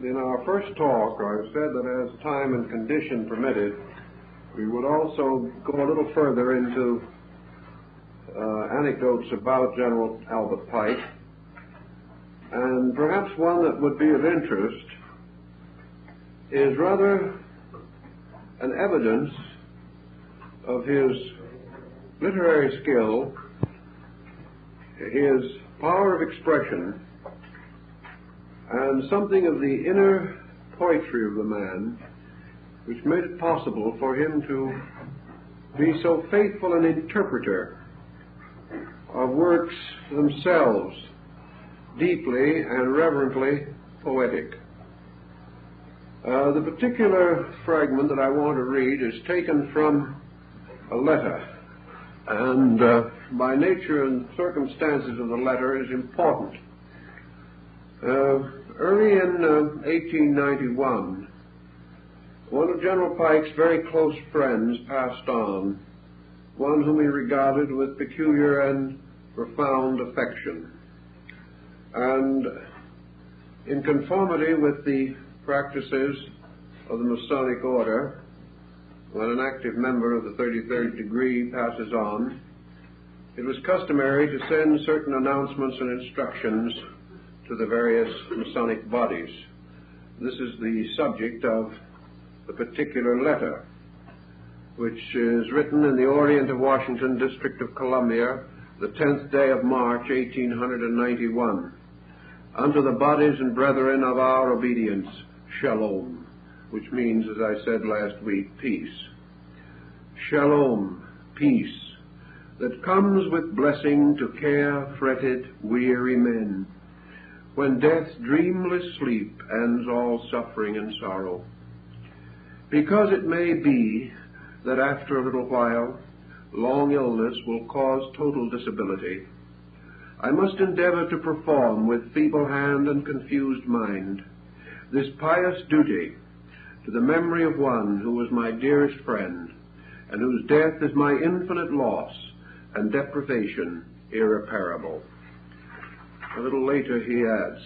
In our first talk, I've said that as time and condition permitted, we would also go a little further into anecdotes about General Albert Pike, and perhaps one that would be of interest is rather an evidence of his literary skill, his power of expression, and something of the inner poetry of the man, which made it possible for him to be so faithful an interpreter of works themselves deeply and reverently poetic. The particular fragment that I want to read is taken from a letter, and by nature and circumstances of the letter is important. Early in 1891, one of General Pike's very close friends passed on, one whom he regarded with peculiar and profound affection. And in conformity with the practices of the Masonic order, when an active member of the 33rd degree passes on, it was customary to send certain announcements and instructions to the various Masonic bodies. This is the subject of the particular letter, which is written in the Orient of Washington, District of Columbia, the 10th day of March, 1891. Unto the bodies and brethren of our obedience, Shalom, which means, as I said last week, peace. Shalom, peace, that comes with blessing to care-fretted, weary men, when death's dreamless sleep ends all suffering and sorrow. Because it may be that after a little while, long illness will cause total disability, I must endeavor to perform with feeble hand and confused mind this pious duty to the memory of one who was my dearest friend, and whose death is my infinite loss and deprivation irreparable. A little later he adds,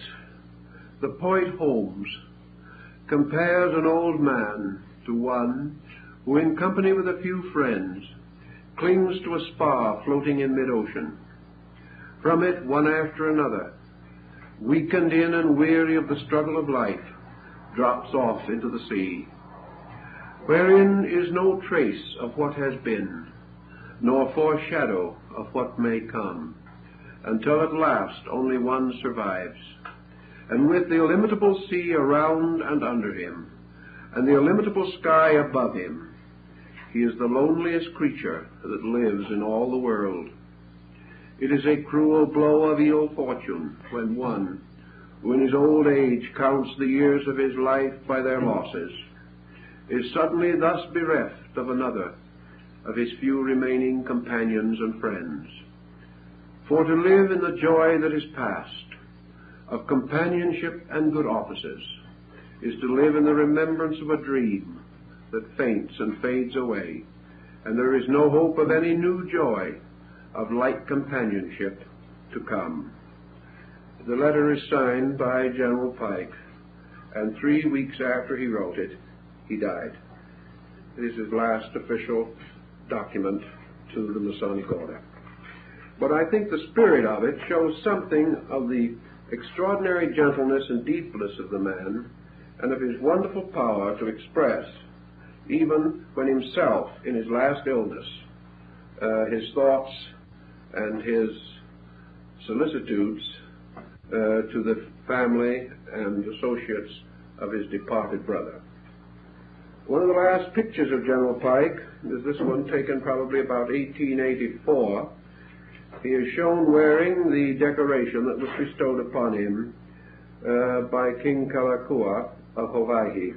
the poet Holmes compares an old man to one who, in company with a few friends, clings to a spar floating in mid-ocean. From it, one after another, weakened in and weary of the struggle of life, drops off into the sea, wherein is no trace of what has been, nor foreshadow of what may come, until at last only one survives, and with the illimitable sea around and under him, and the illimitable sky above him, he is the loneliest creature that lives in all the world. It is a cruel blow of ill fortune when one, who in his old age counts the years of his life by their losses, is suddenly thus bereft of another of his few remaining companions and friends. For to live in the joy that is past, of companionship and good offices, is to live in the remembrance of a dream that faints and fades away, and there is no hope of any new joy of like companionship to come. The letter is signed by General Pike, and 3 weeks after he wrote it, he died. It is his last official document to the Masonic order. But I think the spirit of it shows something of the extraordinary gentleness and deepness of the man, and of his wonderful power to express, even when himself in his last illness, his thoughts and his solicitudes to the family and associates of his departed brother. One of the last pictures of General Pike is this one, taken probably about 1884. He is shown wearing the decoration that was bestowed upon him by King Kalakua of Hawaii.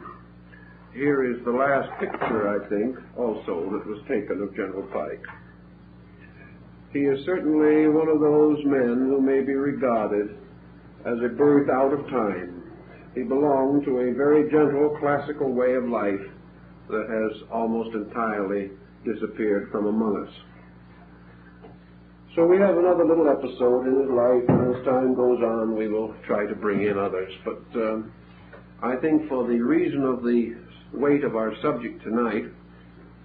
Here is the last picture, I think, also that was taken of General Pike. He is certainly one of those men who may be regarded as a birth out of time. He belonged to a very gentle classical way of life that has almost entirely disappeared from among us. So we have another little episode in his life, and as time goes on we will try to bring in others. But I think for the reason of the weight of our subject tonight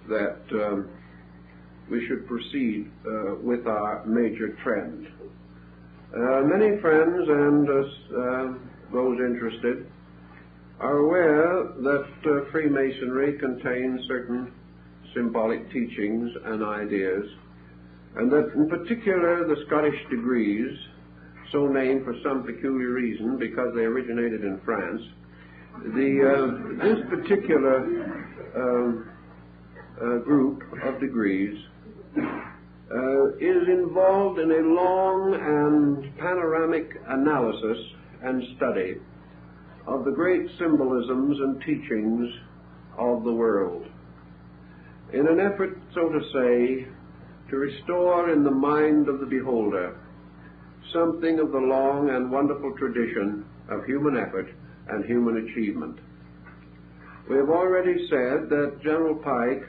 that we should proceed with our major trend. Many friends and those interested are aware that Freemasonry contains certain symbolic teachings and ideas, and that in particular the Scottish degrees, so named for some peculiar reason because they originated in France, this particular group of degrees is involved in a long and panoramic analysis and study of the great symbolisms and teachings of the world, in an effort, so to say, to restore in the mind of the beholder something of the long and wonderful tradition of human effort and human achievement. We have already said that General Pike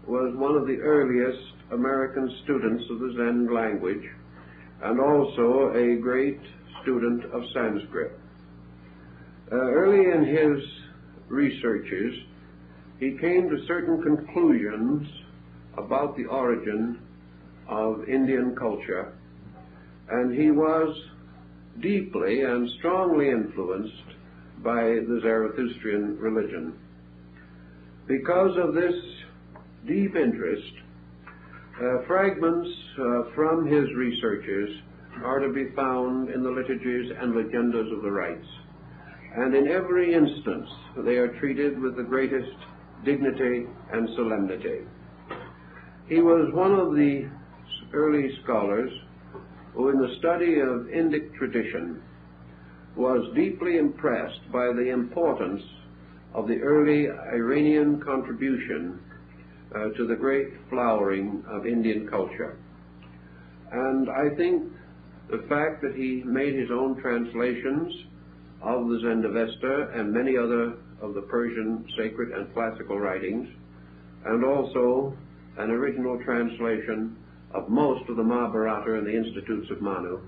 was one of the earliest American students of the Zen language, and also a great student of Sanskrit. Early in his researches, he came to certain conclusions about the origin of Indian culture, and he was deeply and strongly influenced by the Zarathustrian religion. Because of this deep interest, fragments from his researches are to be found in the liturgies and legendas of the rites, and in every instance they are treated with the greatest dignity and solemnity. He was one of the early scholars who, in the study of Indic tradition, was deeply impressed by the importance of the early Iranian contribution to the great flowering of Indian culture. And I think the fact that he made his own translations of the Zendavesta and many other of the Persian sacred and classical writings, and also an original translation of most of the Mahabharata and the Institutes of Manu,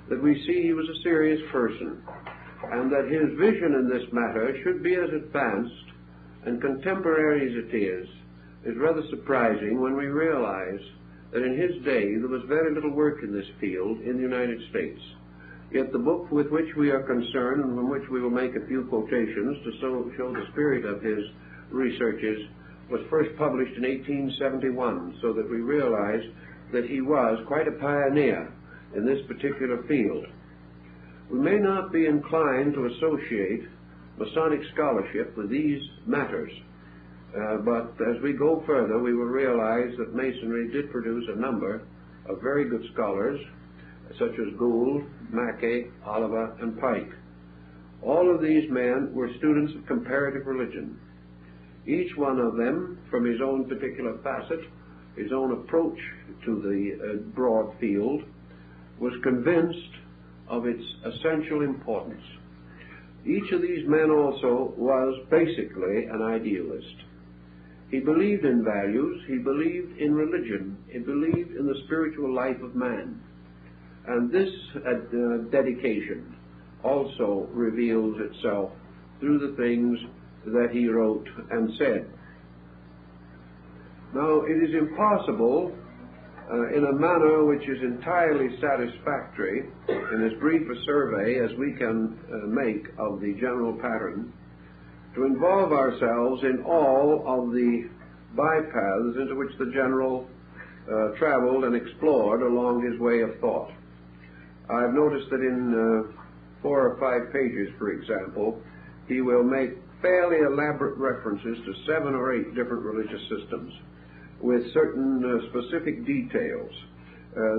that we see he was a serious person, and that his vision in this matter should be as advanced and contemporary as it is rather surprising when we realize that in his day there was very little work in this field in the United States. Yet the book with which we are concerned, and from which we will make a few quotations to show the spirit of his researches, was first published in 1871, so that we realize that he was quite a pioneer in this particular field. We may not be inclined to associate Masonic scholarship with these matters, but as we go further we will realize that Masonry did produce a number of very good scholars, such as Gould, Mackay, Oliver, and Pike. All of these men were students of comparative religion. Each one of them, from his own particular facet, his own approach to the broad field, was convinced of its essential importance. Each of these men also was basically an idealist. He believed in values, he believed in religion, he believed in the spiritual life of man. And this dedication also reveals itself through the things that he wrote and said. Now, it is impossible in a manner which is entirely satisfactory, in as brief a survey as we can make of the general pattern, to involve ourselves in all of the bypaths into which the general traveled and explored along his way of thought. I've noticed that in 4 or 5 pages, for example, he will make fairly elaborate references to 7 or 8 different religious systems with certain specific details.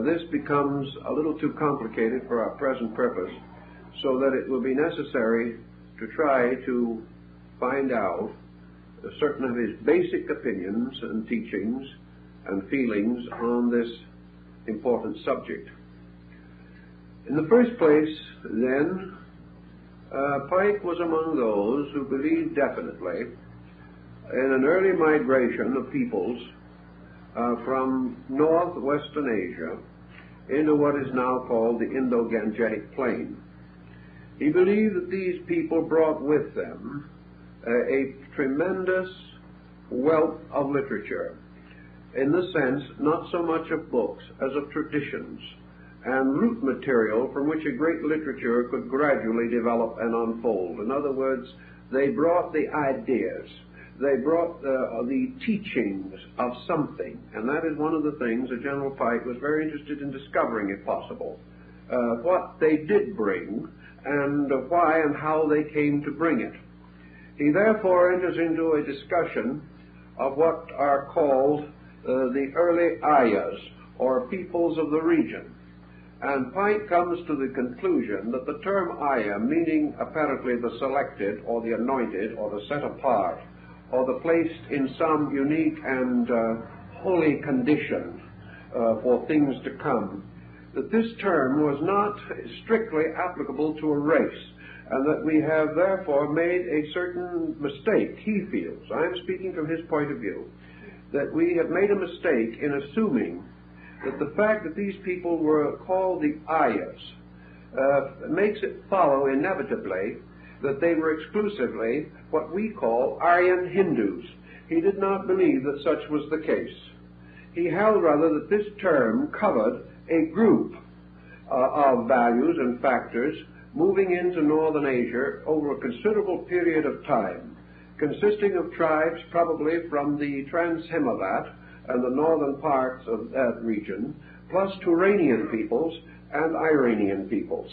This becomes a little too complicated for our present purpose, so that it will be necessary to try to find out certain of his basic opinions and teachings and feelings on this important subject. In the first place, then, Pike was among those who believed definitely in an early migration of peoples from northwestern Asia into what is now called the Indo-Gangetic Plain. He believed that these people brought with them a tremendous wealth of literature, in the sense not so much of books as of traditions and root material from which a great literature could gradually develop and unfold. In other words, they brought the ideas, they brought the teachings of something, and that is one of the things that General Pike was very interested in discovering, if possible, what they did bring and why and how they came to bring it. He therefore enters into a discussion of what are called the early Aryas, or peoples of the region. And Pike comes to the conclusion that the term Arya, meaning apparently the selected, or the anointed, or the set apart, or the placed in some unique and holy condition for things to come, that this term was not strictly applicable to a race, and that we have therefore made a certain mistake, he feels, I am speaking from his point of view, that we have made a mistake in assuming that the fact that these people were called the Aryas makes it follow inevitably that they were exclusively what we call Aryan Hindus. He did not believe that such was the case. He held rather that this term covered a group of values and factors moving into northern Asia over a considerable period of time, consisting of tribes probably from the Trans-Himavad and the northern parts of that region, plus Turanian peoples and Iranian peoples,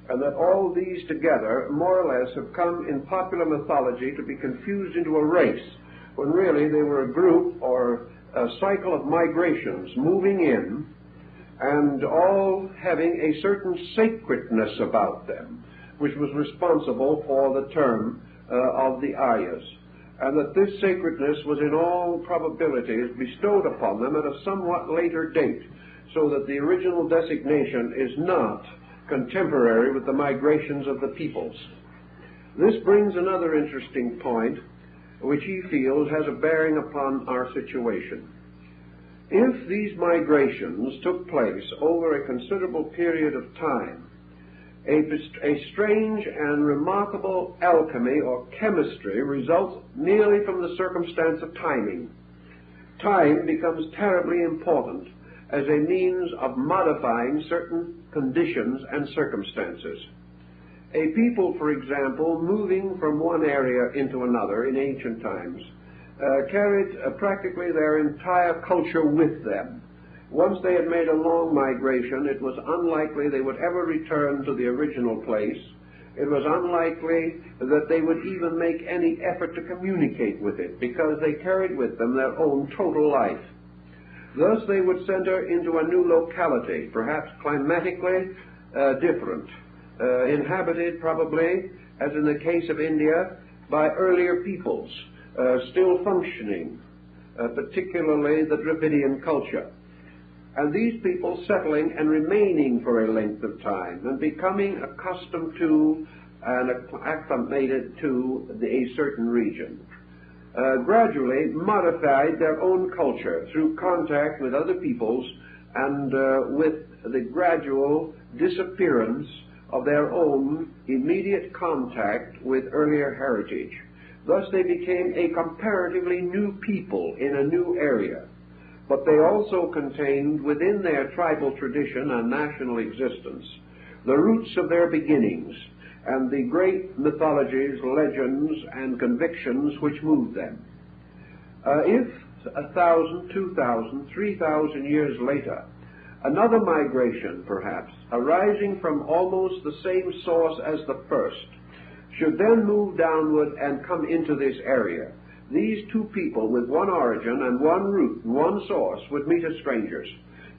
and that all these together more or less have come in popular mythology to be confused into a race, when really they were a group or a cycle of migrations moving in, and all having a certain sacredness about them, which was responsible for the term of the Aryas, and that this sacredness was in all probabilities bestowed upon them at a somewhat later date, so that the original designation is not contemporary with the migrations of the peoples. This brings another interesting point, which he feels has a bearing upon our situation. If these migrations took place over a considerable period of time, a strange and remarkable alchemy or chemistry results merely from the circumstance of timing. Time becomes terribly important as a means of modifying certain conditions and circumstances. A people, for example, moving from one area into another in ancient times, carried practically their entire culture with them. Once they had made a long migration, it was unlikely they would ever return to the original place. It was unlikely that they would even make any effort to communicate with it, because they carried with them their own total life. Thus they would center into a new locality, perhaps climatically different, inhabited probably, as in the case of India, by earlier peoples, still functioning, particularly the Dravidian culture. And these people settling and remaining for a length of time and becoming accustomed to and acclimated to a certain region, gradually modified their own culture through contact with other peoples and with the gradual disappearance of their own immediate contact with earlier heritage. Thus they became a comparatively new people in a new area. But they also contained within their tribal tradition and national existence the roots of their beginnings and the great mythologies, legends, and convictions which moved them. If 1,000, 2,000, 3,000 years later, another migration, perhaps, arising from almost the same source as the first, should then move downward and come into this area, these two people with one origin and one root and one source would meet as strangers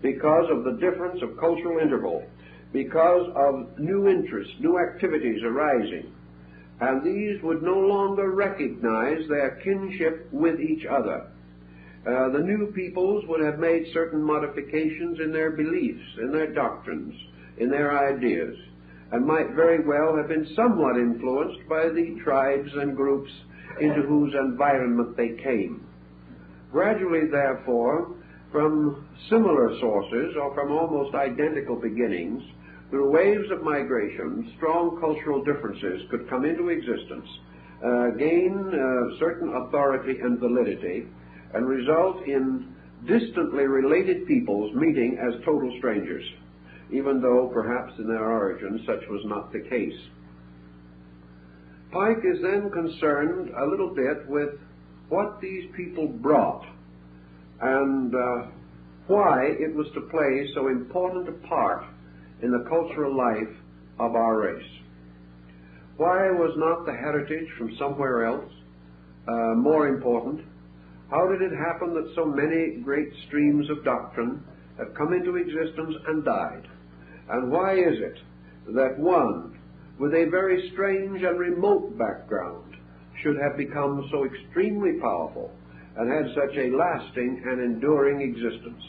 because of the difference of cultural interval, because of new interests, new activities arising, and these would no longer recognize their kinship with each other. The new peoples would have made certain modifications in their beliefs, in their doctrines, in their ideas, and might very well have been somewhat influenced by the tribes and groups into whose environment they came. Gradually, therefore, from similar sources or from almost identical beginnings, through waves of migration, strong cultural differences could come into existence, gain certain authority and validity, and result in distantly related peoples meeting as total strangers, even though perhaps in their origin such was not the case. Pike is then concerned a little bit with what these people brought and why it was to play so important a part in the cultural life of our race. Why was not the heritage from somewhere else more important? How did it happen that so many great streams of doctrine have come into existence and died? And why is it that one with a very strange and remote background should have become so extremely powerful and had such a lasting and enduring existence?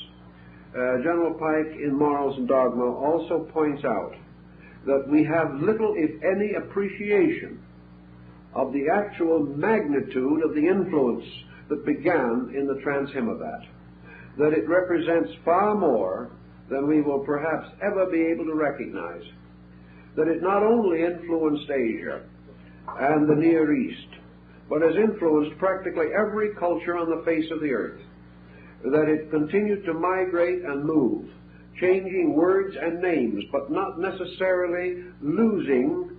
General Pike in Morals and Dogma also points out that we have little, if any, appreciation of the actual magnitude of the influence that began in the Transhimovat, that it represents far more than we will perhaps ever be able to recognize, that it not only influenced Asia and the Near East, but has influenced practically every culture on the face of the earth, that it continued to migrate and move, changing words and names, but not necessarily losing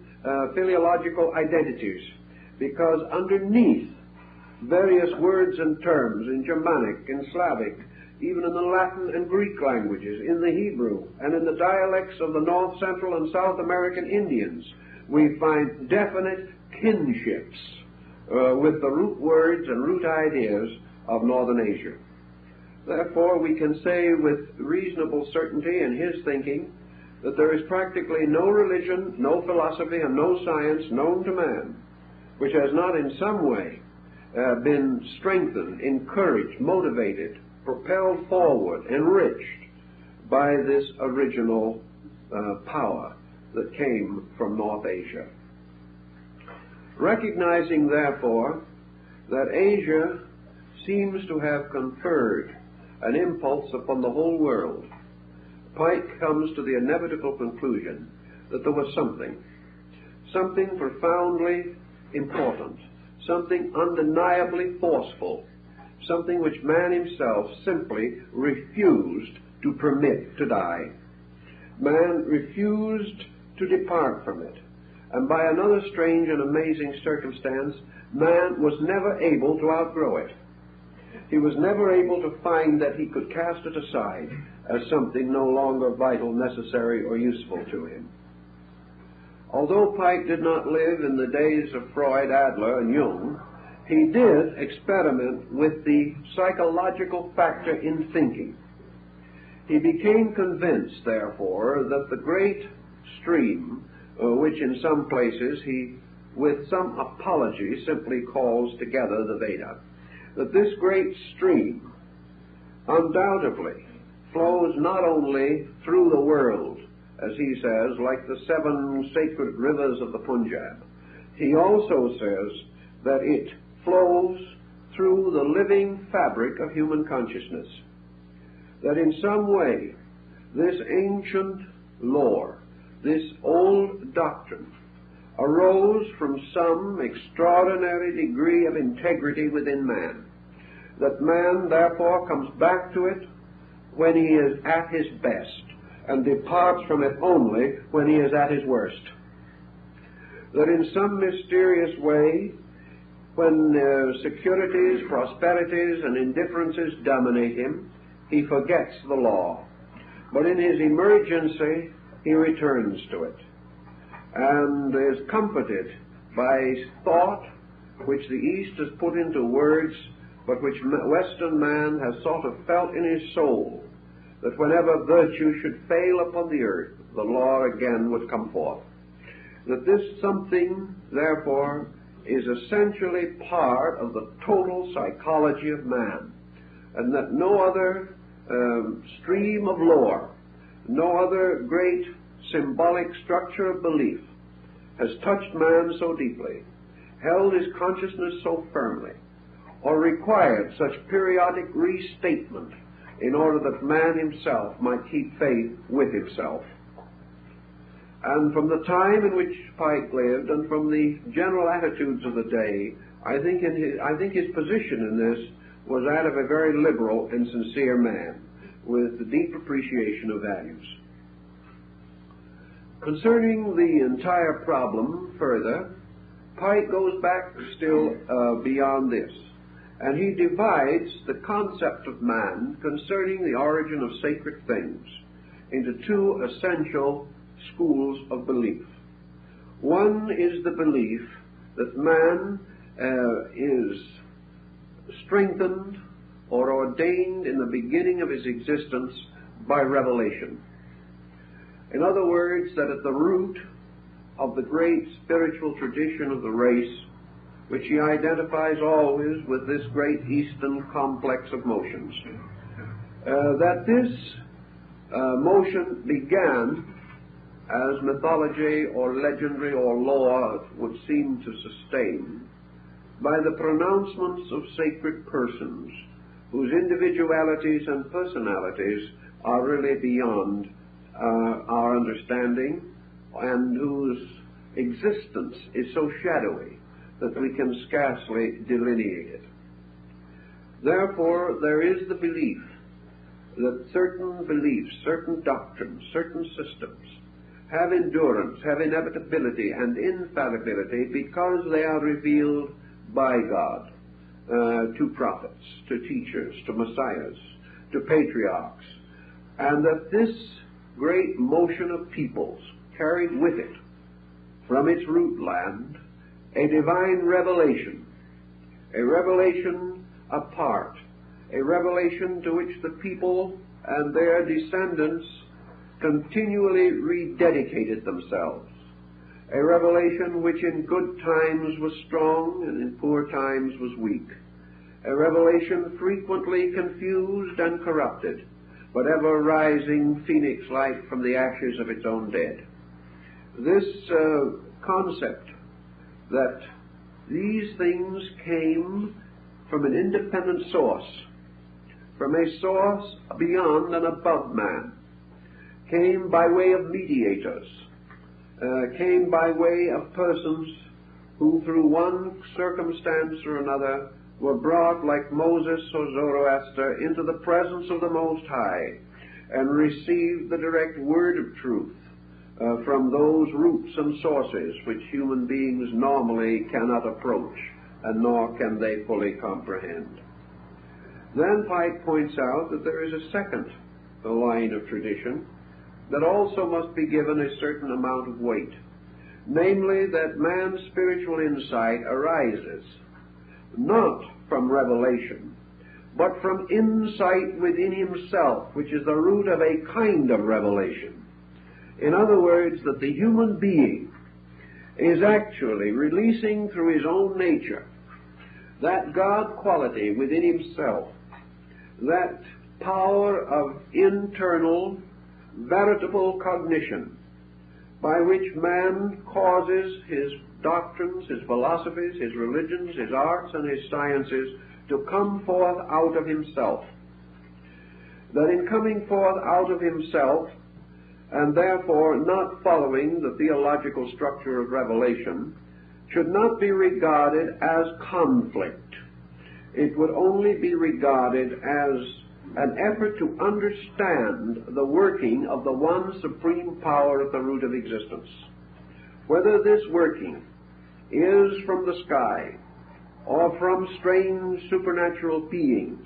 philological identities, because underneath various words and terms in Germanic, in Slavic, even in the Latin and Greek languages, in the Hebrew, and in the dialects of the North, Central, and South American Indians, we find definite kinships with the root words and root ideas of Northern Asia. Therefore, we can say with reasonable certainty in his thinking that there is practically no religion, no philosophy, and no science known to man which has not in some way been strengthened, encouraged, motivated, propelled forward, enriched by this original power that came from North Asia. Recognizing, therefore, that Asia seems to have conferred an impulse upon the whole world, Pike comes to the inevitable conclusion that there was something profoundly important, something undeniably forceful, something which man himself simply refused to permit to die. Man refused to depart from it, and by another strange and amazing circumstance, man was never able to outgrow it. He was never able to find that he could cast it aside as something no longer vital, necessary, or useful to him. Although Pike did not live in the days of Freud, Adler, and Jung, he did experiment with the psychological factor in thinking. He became convinced, therefore, that the great stream, which in some places he, with some apology, simply calls together the Veda, that this great stream undoubtedly flows not only through the world, as he says, like the 7 sacred rivers of the Punjab. He also says that it flows through the living fabric of human consciousness, that in some way this ancient lore, this old doctrine, arose from some extraordinary degree of integrity within man, that man therefore comes back to it when he is at his best and departs from it only when he is at his worst. That in some mysterious way, when securities, prosperities, and indifferences dominate him, he forgets the law. But in his emergency, he returns to it and is comforted by thought which the East has put into words, but which Western man has sort of felt in his soul, that whenever virtue should fail upon the earth, the law again would come forth. That this something, therefore, is essentially part of the total psychology of man, and that no other stream of lore, no other great symbolic structure of belief has touched man so deeply, held his consciousness so firmly, or required such periodic restatement in order that man himself might keep faith with himself. And from the time in which Pike lived and from the general attitudes of the day, I think his position in this was that of a very liberal and sincere man with a deep appreciation of values. Concerning the entire problem further, Pike goes back still beyond this, and he divides the concept of man concerning the origin of sacred things into two essential schools of belief. One is the belief that man is strengthened or ordained in the beginning of his existence by revelation. In other words, that at the root of the great spiritual tradition of the race, which he identifies always with this great Eastern complex of motions, that this motion began as mythology or legendary or lore would seem to sustain, by the pronouncements of sacred persons whose individualities and personalities are really beyond our understanding, and whose existence is so shadowy that we can scarcely delineate it. Therefore, there is the belief that certain beliefs, certain doctrines, certain systems have endurance, have inevitability and infallibility because they are revealed by God to prophets, to teachers, to messiahs, to patriarchs, and that this great motion of peoples carried with it from its root land a divine revelation, a revelation apart, a revelation to which the people and their descendants continually rededicated themselves, a revelation which in good times was strong and in poor times was weak, a revelation frequently confused and corrupted, but ever rising phoenix-like from the ashes of its own dead. This concept that these things came from an independent source, from a source beyond and above man, came by way of mediators, came by way of persons who through one circumstance or another were brought, like Moses or Zoroaster, into the presence of the Most High and received the direct word of truth from those roots and sources which human beings normally cannot approach, and nor can they fully comprehend. Then Pike points out that there is a second line of tradition that also must be given a certain amount of weight, namely that man's spiritual insight arises not from revelation, but from insight within himself, which is the root of a kind of revelation. In other words, that the human being is actually releasing through his own nature that God quality within himself, that power of internal, veritable cognition, by which man causes his doctrines, his philosophies, his religions, his arts, and his sciences to come forth out of himself. That in coming forth out of himself, and therefore not following the theological structure of revelation, should not be regarded as conflict. It would only be regarded as an effort to understand the working of the one supreme power at the root of existence. Whether this working is from the sky, or from strange supernatural beings,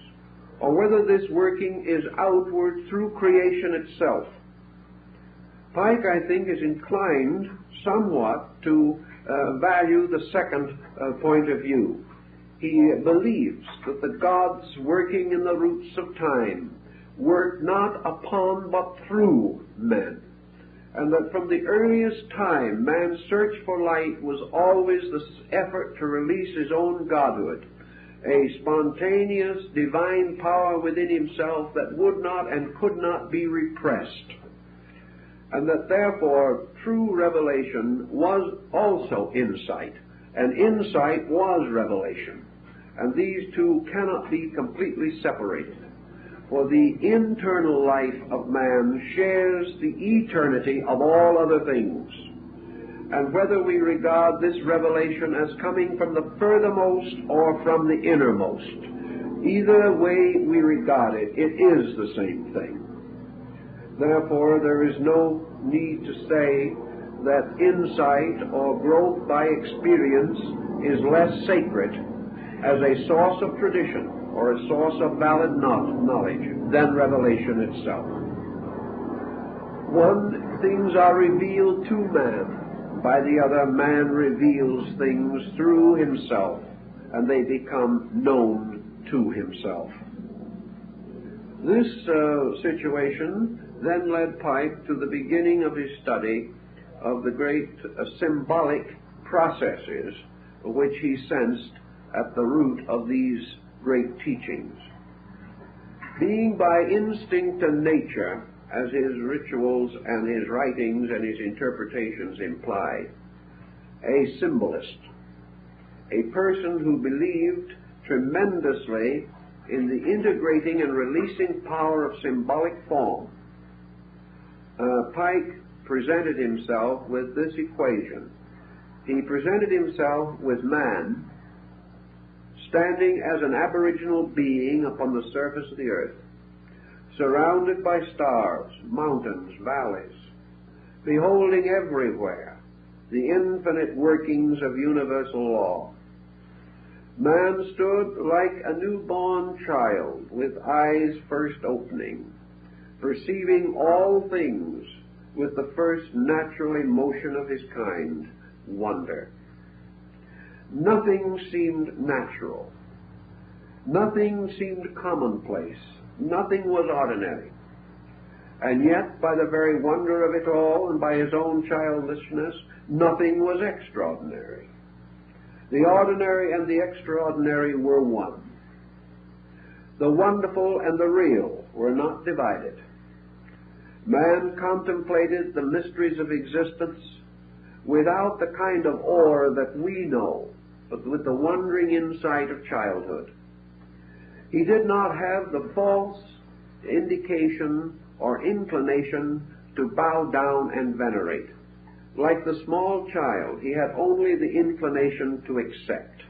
or whether this working is outward through creation itself, Pike, I think, is inclined somewhat to value the second point of view. He believes that the gods working in the roots of time work not upon but through men, and that from the earliest time man's search for light was always the effort to release his own godhood, a spontaneous divine power within himself that would not and could not be repressed, and that therefore true revelation was also insight, and insight was revelation, and these two cannot be completely separated. for the internal life of man shares the eternity of all other things. And whether we regard this revelation as coming from the furthermost or from the innermost, either way we regard it, it is the same thing. Therefore, there is no need to say that insight or growth by experience is less sacred as a source of tradition or a source of valid knowledge than revelation itself. One, things are revealed to man. By the other, man reveals things through himself, and they become known to himself. This situation then led Pike to the beginning of his study of the great symbolic processes which he sensed at the root of these great teachings. Being by instinct and nature, as his rituals and his writings and his interpretations imply, a symbolist, a person who believed tremendously in the integrating and releasing power of symbolic form, Pike presented himself with this equation. He presented himself with man standing as an aboriginal being upon the surface of the earth, surrounded by stars, mountains, valleys, beholding everywhere the infinite workings of universal law. Man stood like a newborn child with eyes first opening, perceiving all things with the first natural emotion of his kind, wonder. Nothing seemed natural. Nothing seemed commonplace. Nothing was ordinary. And yet, by the very wonder of it all and by his own childishness, nothing was extraordinary. The ordinary and the extraordinary were one. The wonderful and the real were not divided. Man contemplated the mysteries of existence without the kind of awe that we know, but with the wondering insight of childhood. He did not have the false indication or inclination to bow down and venerate. Like the small child, he had only the inclination to accept,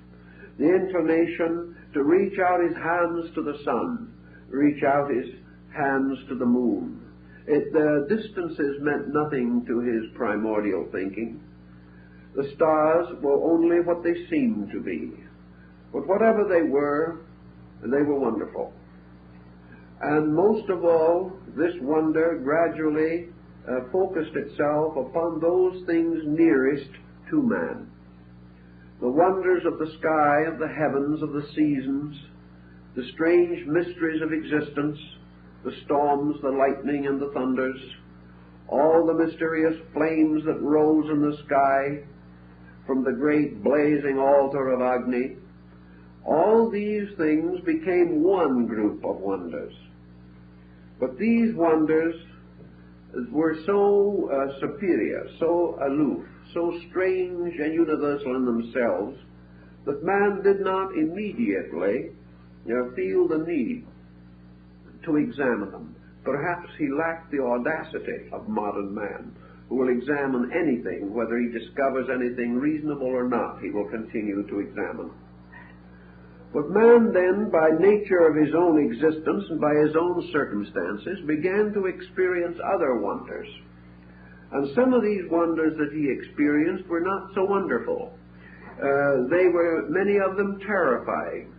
the inclination to reach out his hands to the sun, reach out his hands to the moon. The distances meant nothing to his primordial thinking. The stars were only what they seemed to be. But whatever they were wonderful. And most of all, this wonder gradually focused itself upon those things nearest to man. The wonders of the sky, of the heavens, of the seasons, the strange mysteries of existence, the storms, the lightning, and the thunders, all the mysterious flames that rose in the sky from the great blazing altar of Agni, all these things became one group of wonders. But these wonders were so superior, so aloof, so strange and universal in themselves, that man did not immediately feel the need to examine them. Perhaps he lacked the audacity of modern man, who will examine anything, whether he discovers anything reasonable or not, he will continue to examine. But man then, by nature of his own existence and by his own circumstances, began to experience other wonders. And some of these wonders that he experienced were not so wonderful. They were, many of them, terrifying.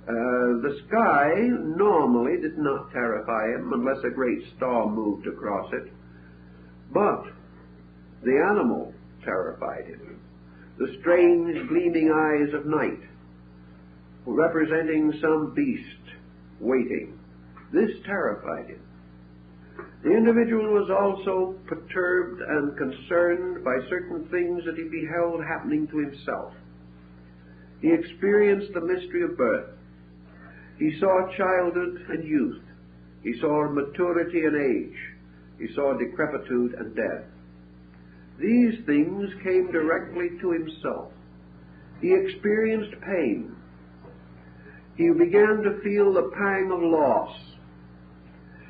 The sky normally did not terrify him unless a great storm moved across it. But the animal terrified him. The strange gleaming eyes of night, representing some beast waiting. This terrified him. The individual was also perturbed and concerned by certain things that he beheld happening to himself. He experienced the mystery of birth. He saw childhood and youth. He saw maturity and age. He saw decrepitude and death. These things came directly to himself. He experienced pain. He began to feel the pang of loss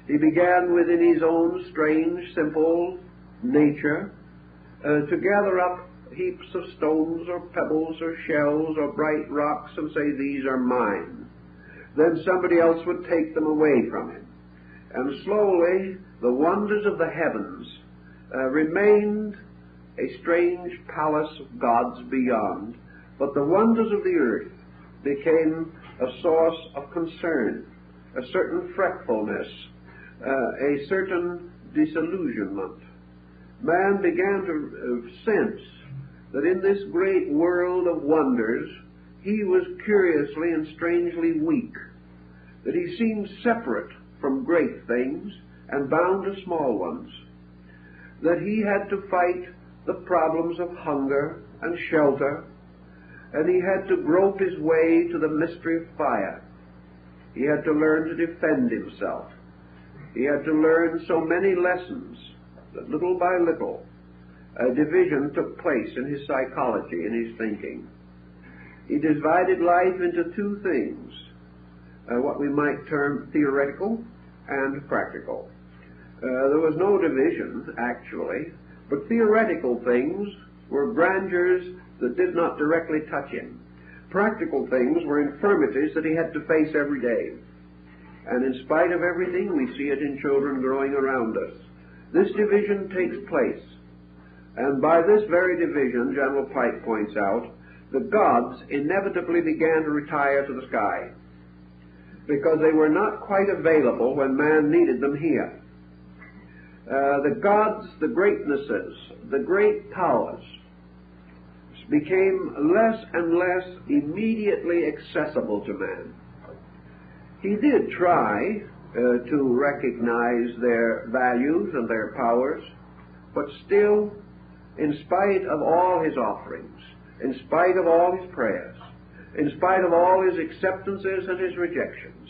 He began within his own strange, simple nature to gather up heaps of stones or pebbles or shells or bright rocks and say, these are mine. Then somebody else would take them away from him. And slowly the wonders of the heavens remained a strange palace of gods beyond, but the wonders of the earth became a source of concern, a certain fretfulness, a certain disillusionment. Man began to sense that in this great world of wonders he was curiously and strangely weak, that he seemed separate from great things and bound to small ones, that he had to fight the problems of hunger and shelter, and he had to grope his way to the mystery of fire. He had to learn to defend himself. He had to learn so many lessons that little by little a division took place in his psychology, in his thinking. He divided life into two things, what we might term theoretical and practical. There was no division, actually, but theoretical things were grandeurs that did not directly touch him. Practical things were infirmities that he had to face every day. And in spite of everything, we see it in children growing around us. This division takes place. And by this very division, General Pike points out, the gods inevitably began to retire to the sky, because they were not quite available when man needed them here. The gods, the greatnesses, the great powers became less and less immediately accessible to man. He did try to recognize their values and their powers, but still, in spite of all his offerings, in spite of all his prayers, in spite of all his acceptances and his rejections,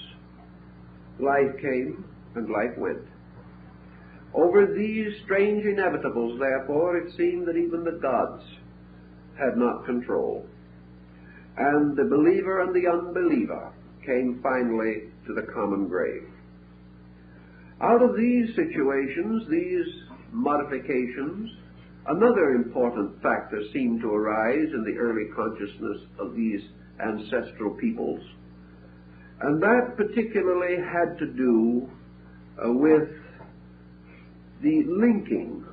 life came and life went. Over these strange inevitables, therefore, it seemed that even the gods had not control. And the believer and the unbeliever came finally to the common grave. Out of these situations, these modifications, another important factor seemed to arise in the early consciousness of these ancestral peoples, and that particularly had to do with the linking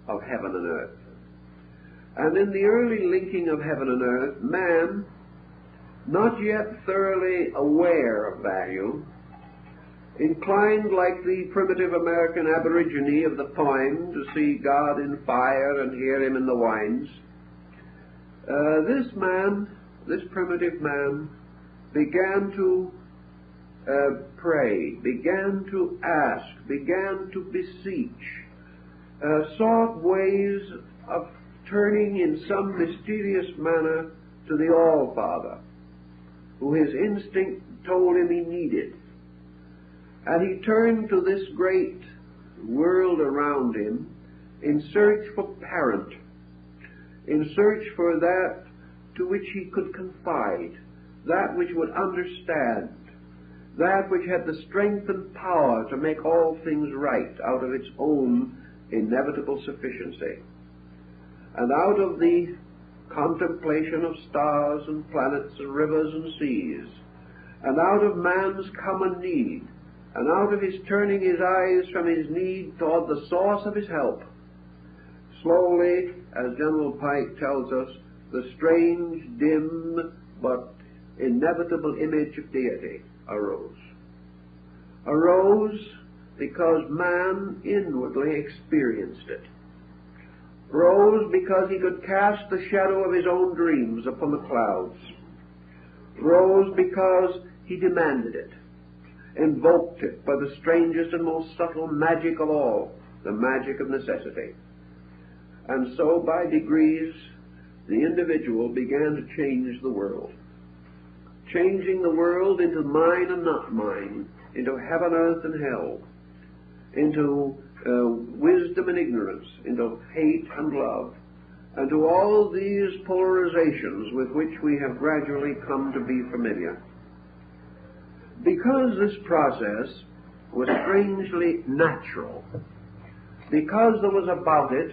of heaven and earth. And in the early linking of heaven and earth, man, not yet thoroughly aware of value, inclined like the primitive American aborigine of the poem to see God in fire and hear him in the winds, this primitive man, began to pray, began to ask, began to beseech, sought ways of turning in some mysterious manner to the All-Father, who his instinct told him he needed. And he turned to this great world around him in search for parent, in search for that to which he could confide, that which would understand, that which had the strength and power to make all things right out of its own inevitable sufficiency. And out of the contemplation of stars and planets and rivers and seas, and out of man's common need, and out of his turning his eyes from his need toward the source of his help, slowly, as General Pike tells us, the strange, dim, but inevitable image of deity arose. Arose because man inwardly experienced it. Rose because he could cast the shadow of his own dreams upon the clouds. Rose because he demanded it, invoked it by the strangest and most subtle magic of all, the magic of necessity. And so, by degrees, the individual began to change the world, changing the world into mine and not mine, into heaven, earth, and hell, into wisdom and ignorance, into hate and love, and to all these polarizations with which we have gradually come to be familiar. Because this process was strangely natural, because there was about it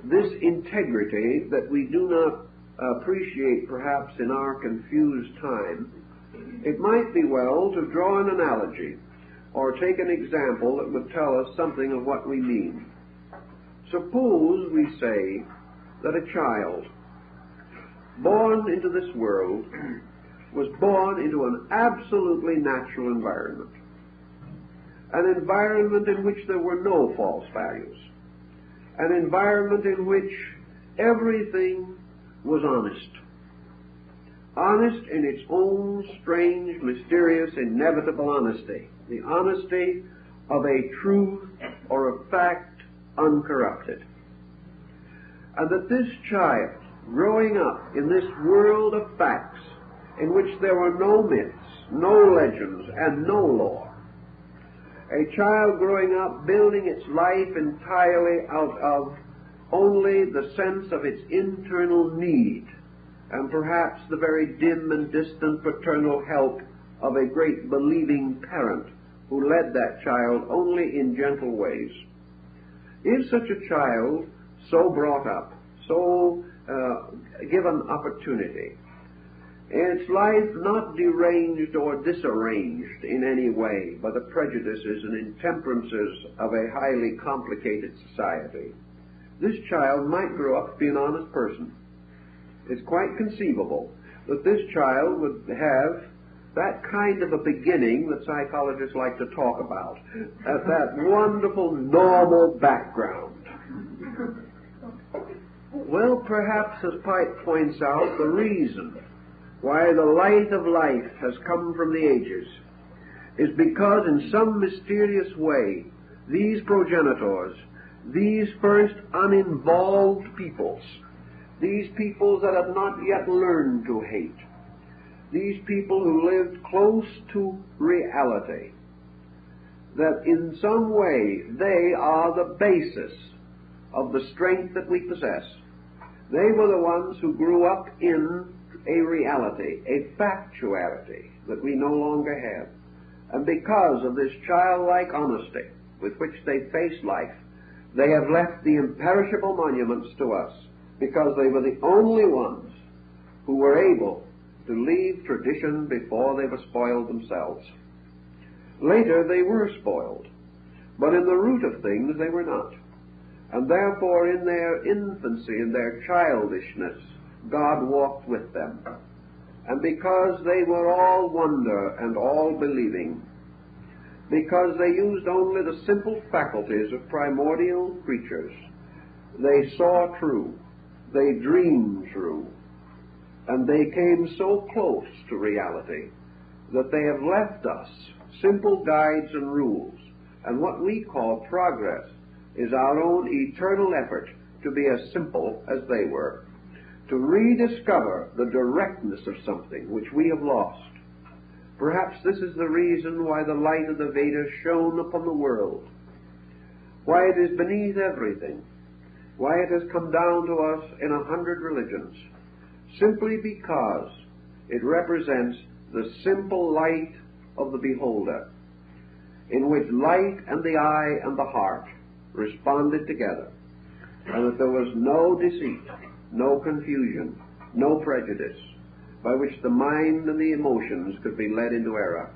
this integrity that we do not appreciate perhaps in our confused time. It might be well to draw an analogy or take an example that would tell us something of what we mean. Suppose we say that a child born into this world was born into an absolutely natural environment, an environment in which there were no false values, an environment in which everything was honest. Honest in its own strange, mysterious, inevitable honesty. The honesty of a truth or a fact uncorrupted. And that this child, growing up in this world of facts, in which there were no myths, no legends, and no law, a child growing up building its life entirely out of only the sense of its internal need, and perhaps the very dim and distant paternal help of a great believing parent who led that child only in gentle ways. Is such a child so brought up, so given opportunity, its life not deranged or disarranged in any way by the prejudices and intemperances of a highly complicated society, this child might grow up to be an honest person. It's quite conceivable that this child would have that kind of a beginning that psychologists like to talk about, that wonderful normal background. Well, perhaps, as Pike points out, the reason why the light of life has come from the ages is because in some mysterious way these progenitors, these first uninvolved peoples, these peoples that have not yet learned to hate, these people who lived close to reality, that in some way they are the basis of the strength that we possess. They were the ones who grew up in a reality, a factuality that we no longer have. And because of this childlike honesty with which they face life, they have left the imperishable monuments to us, because they were the only ones who were able to leave tradition before they were spoiled themselves. Later they were spoiled, but in the root of things they were not. And therefore in their infancy, in their childishness, God walked with them. And because they were all wonder and all believing, because they used only the simple faculties of primordial creatures, they saw true, they dreamed true, and they came so close to reality that they have left us simple guides and rules. And what we call progress is our own eternal effort to be as simple as they were, to rediscover the directness of something which we have lost. Perhaps this is the reason why the light of the Vedas shone upon the world, why it is beneath everything, why it has come down to us in 100 religions, simply because it represents the simple light of the beholder, in which light and the eye and the heart responded together, and that there was no deceit, no confusion, no prejudice, by which the mind and the emotions could be led into error.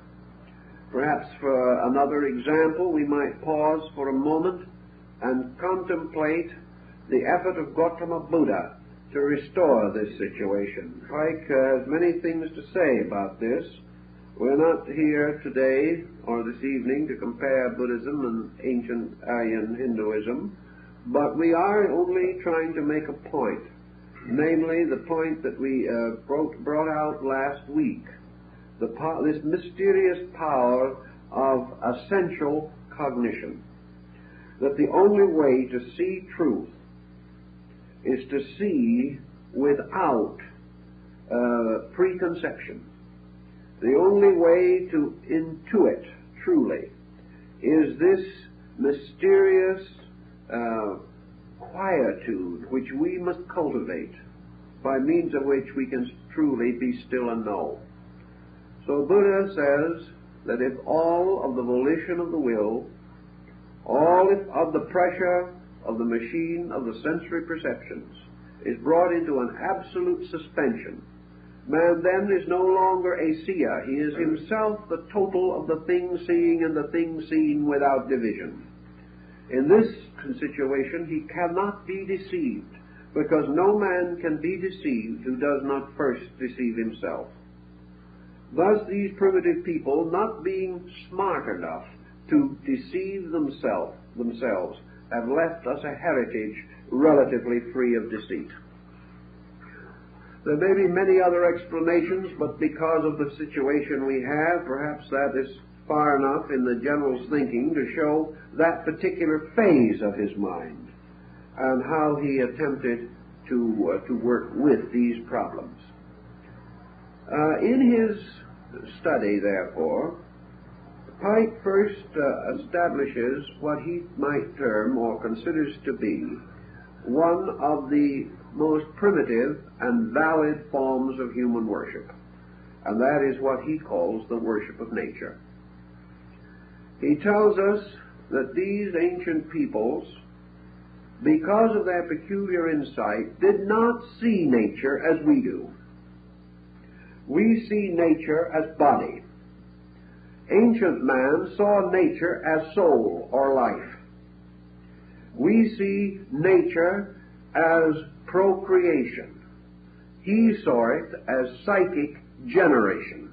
Perhaps for another example, we might pause for a moment and contemplate the effort of Gautama Buddha to restore this situation. Pike has many things to say about this. We're not here today or this evening to compare Buddhism and ancient Aryan Hinduism, but we are only trying to make a point, namely the point that we brought out last week, this mysterious power of essential cognition, that the only way to see truth is to see without preconception. The only way to intuit truly is this mysterious quietude which we must cultivate, by means of which we can truly be still and know. So Buddha says that if all of the volition of the will, all of the pressure of the machine of the sensory perceptions is brought into an absolute suspension, man then is no longer a seer. He is himself the total of the thing seeing and the thing seen without division. In this situation he cannot be deceived, because no man can be deceived who does not first deceive himself. Thus these primitive people, not being smart enough to deceive themselves, have left us a heritage relatively free of deceit. There may be many other explanations, but because of the situation we have, perhaps that is far enough in the general's thinking to show that particular phase of his mind and how he attempted to work with these problems. In his study, therefore, Pike first establishes what he might term or considers to be one of the most primitive and valid forms of human worship, and that is what he calls the worship of nature. He tells us that these ancient peoples, because of their peculiar insight, did not see nature as we do. We see nature as body. Ancient man saw nature as soul or life. We see nature as procreation. He saw it as psychic generation.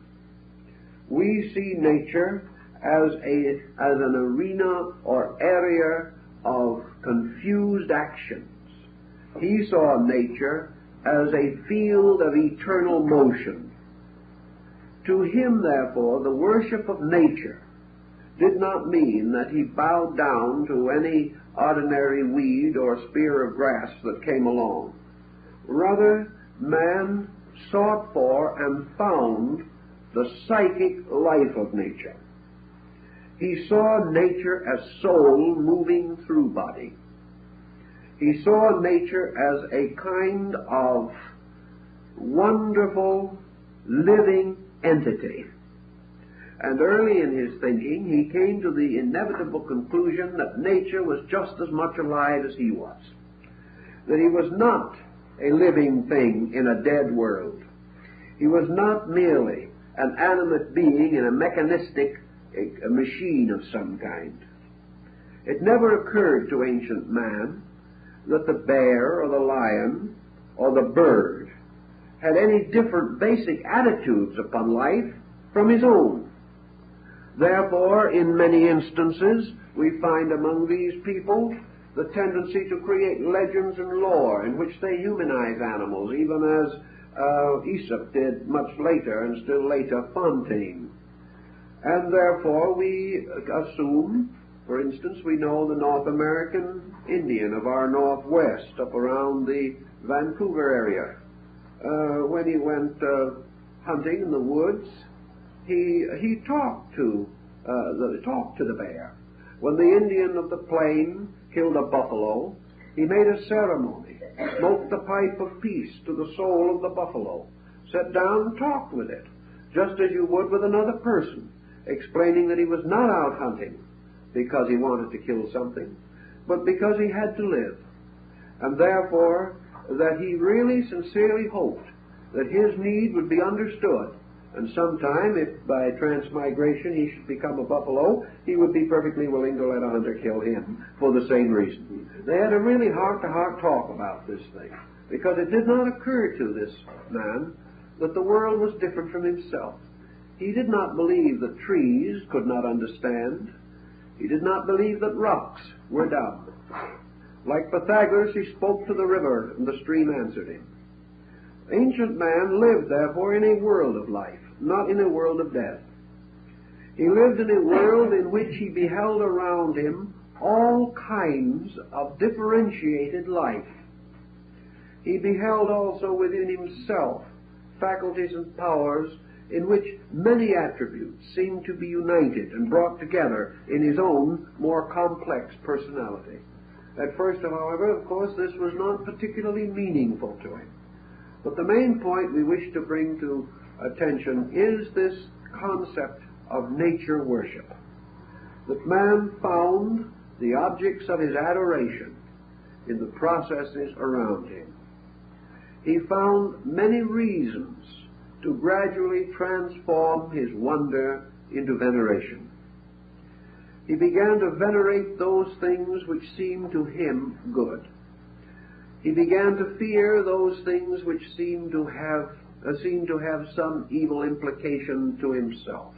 We see nature as an arena or area of confused actions. He saw nature as a field of eternal motion. To him, therefore, the worship of nature did not mean that he bowed down to any ordinary weed or spear of grass that came along. Rather, man sought for and found the psychic life of nature. He saw nature as soul moving through body. He saw nature as a kind of wonderful living entity. And early in his thinking, he came to the inevitable conclusion that nature was just as much alive as he was. That he was not a living thing in a dead world. He was not merely an animate being in a mechanistic a machine of some kind. It never occurred to ancient man that the bear or the lion or the bird had any different basic attitudes upon life from his own. Therefore, in many instances, we find among these people the tendency to create legends and lore in which they humanize animals, even as Aesop did much later, and still later Fontaine. And therefore we assume, for instance, we know the North American Indian of our Northwest, up around the Vancouver area. When he went hunting in the woods, he talked to the bear. When the Indian of the plain killed a buffalo, he made a ceremony, smoked the pipe of peace to the soul of the buffalo, sat down and talked with it, just as you would with another person, explaining that he was not out hunting because he wanted to kill something, but because he had to live, and therefore that he really sincerely hoped that his need would be understood, and sometime, if by transmigration he should become a buffalo, he would be perfectly willing to let a hunter kill him for the same reason. They had a really heart-to-heart talk about this thing, because it did not occur to this man that the world was different from himself. He did not believe that trees could not understand. He did not believe that rocks were dumb. Like Pythagoras, he spoke to the river, and the stream answered him. Ancient man lived, therefore, in a world of life, not in a world of death. He lived in a world in which he beheld around him all kinds of differentiated life. He beheld also within himself faculties and powers in which many attributes seemed to be united and brought together in his own more complex personality. At first, however, of course, this was not particularly meaningful to him. But the main point we wish to bring to attention is this concept of nature worship, that man found the objects of his adoration in the processes around him. He found many reasons to gradually transform his wonder into veneration. He began to venerate those things which seemed to him good. He began to fear those things which seemed to have some evil implication to himself.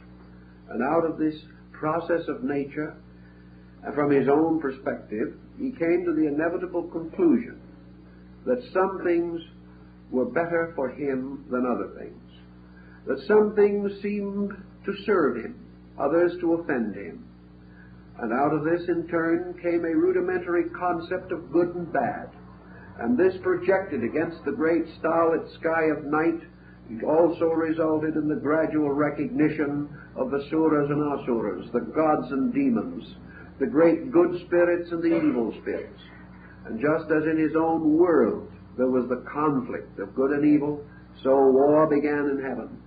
And out of this process of nature, from his own perspective, he came to the inevitable conclusion that some things were better for him than other things, that some things seemed to serve him, others to offend him. And out of this, in turn, came a rudimentary concept of good and bad. And this projected against the great starlit sky of night, it also resulted in the gradual recognition of the suras and asuras, the gods and demons, the great good spirits and the evil spirits. And just as in his own world there was the conflict of good and evil, so war began in heaven.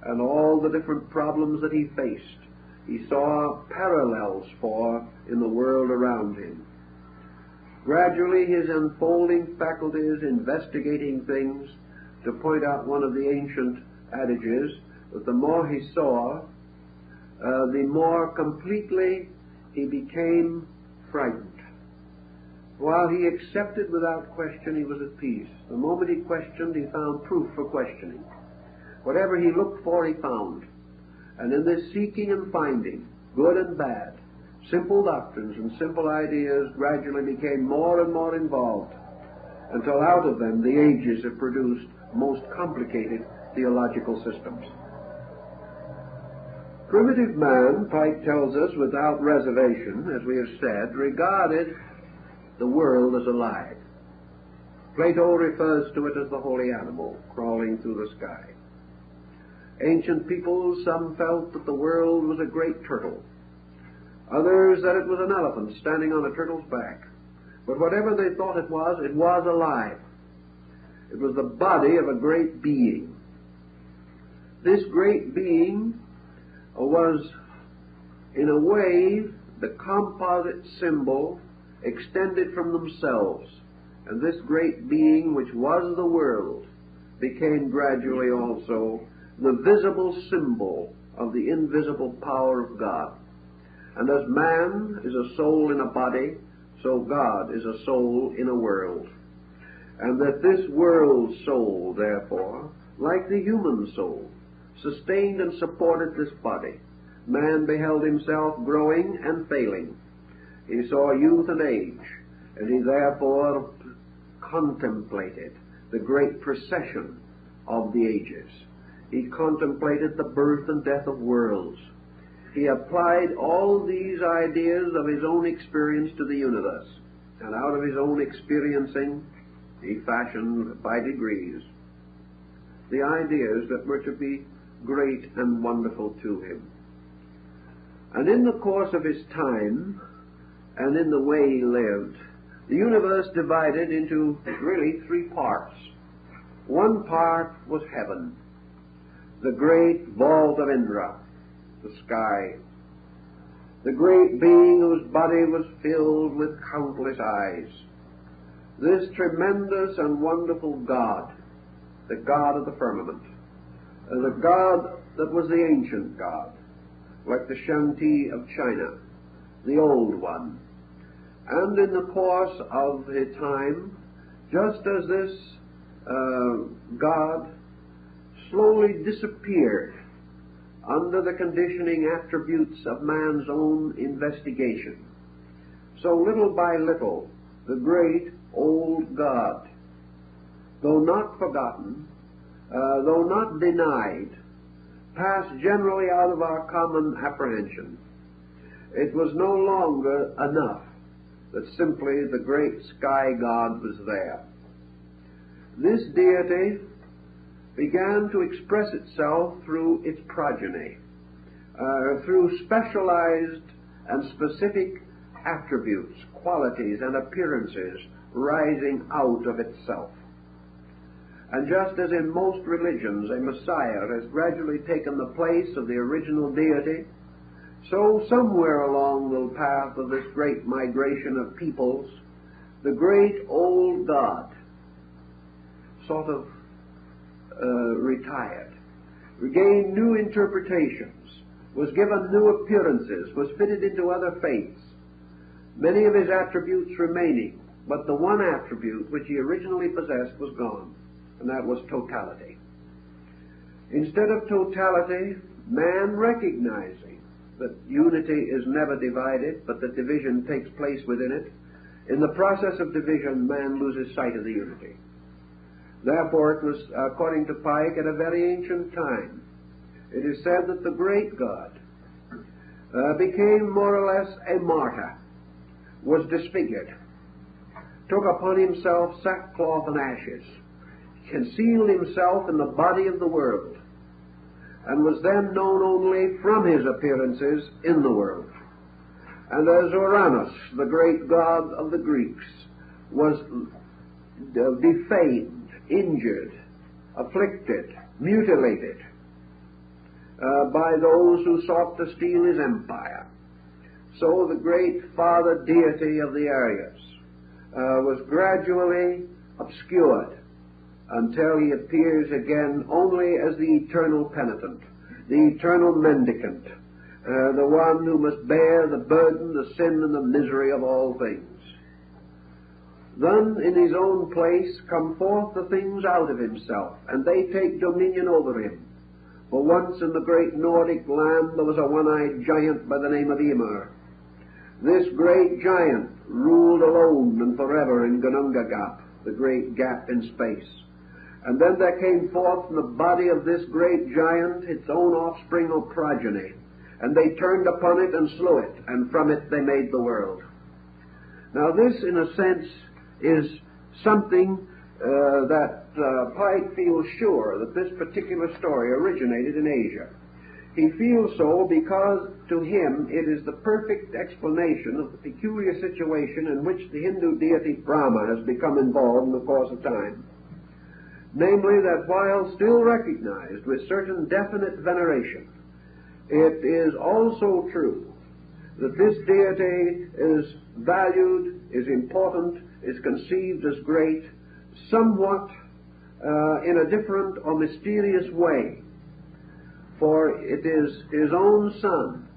And all the different problems that he faced, he saw parallels for in the world around him. Gradually his unfolding faculties investigating things, to point out one of the ancient adages, that the more he saw, the more completely he became frightened. While he accepted without question, he was at peace. The moment he questioned, he found proof for questioning. Whatever he looked for, he found. And in this seeking and finding, good and bad, simple doctrines and simple ideas gradually became more and more involved, until out of them the ages have produced most complicated theological systems. Primitive man, Pike tells us without reservation, as we have said, regarded the world as alive. Plato refers to it as the holy animal crawling through the sky. Ancient peoples, some felt that the world was a great turtle. Others that it was an elephant standing on a turtle's back. But whatever they thought it was alive. It was the body of a great being. This great being was, in a way, the composite symbol extended from themselves. And this great being, which was the world, became gradually also the visible symbol of the invisible power of God. And as man is a soul in a body, so God is a soul in a world. And that this world soul, therefore, like the human soul, sustained and supported this body. Man beheld himself growing and failing. He saw youth and age, and he therefore contemplated the great procession of the ages. He contemplated the birth and death of worlds. He applied all these ideas of his own experience to the universe, and out of his own experiencing, he fashioned by degrees the ideas that were to be great and wonderful to him. And in the course of his time, and in the way he lived, the universe divided into really three parts. One part was heaven, the great vault of Indra, the sky, the great being whose body was filled with countless eyes. This tremendous and wonderful God, the God of the firmament, the God that was the ancient God, like the Shanti of China, the old one. And in the course of his time, just as this God slowly disappeared under the conditioning attributes of man's own investigation, so little by little the great old God, though not forgotten, though not denied, passed generally out of our common apprehension. It was no longer enough that simply the great sky God was there. This deity began to express itself through its progeny, through specialized and specific attributes, qualities, and appearances rising out of itself. And just as in most religions a Messiah has gradually taken the place of the original deity, so somewhere along the path of this great migration of peoples, the great old God sort of retired, regained new interpretations, was given new appearances, was fitted into other faiths, many of his attributes remaining, but the one attribute which he originally possessed was gone, and that was totality. Instead of totality, man recognizing that unity is never divided, but that division takes place within it, in the process of division, man loses sight of the unity. Therefore, it was, according to Pike, at a very ancient time, it is said that the great God became more or less a martyr, was disfigured, took upon himself sackcloth and ashes, concealed himself in the body of the world, and was then known only from his appearances in the world. And as Aryas, the great god of the Greeks, was defamed, injured, afflicted, mutilated by those who sought to steal his empire, so the great father deity of the Aryas was gradually obscured until he appears again only as the eternal penitent, the eternal mendicant, the one who must bear the burden, the sin, and the misery of all things. Then in his own place come forth the things out of himself, and they take dominion over him. For once in the great Nordic land there was a one-eyed giant by the name of Ymir. This great giant ruled alone and forever in Ginnungagap, the great gap in space. And then there came forth from the body of this great giant its own offspring or progeny, and they turned upon it and slew it, and from it they made the world. Now this, in a sense, is something that Pike feels sure that this particular story originated in Asia. He feels so because to him it is the perfect explanation of the peculiar situation in which the Hindu deity Brahma has become involved in the course of time. Namely, that while still recognized with certain definite veneration, it is also true that this deity is valued, is important, is conceived as great, somewhat in a different or mysterious way. For it is his own Son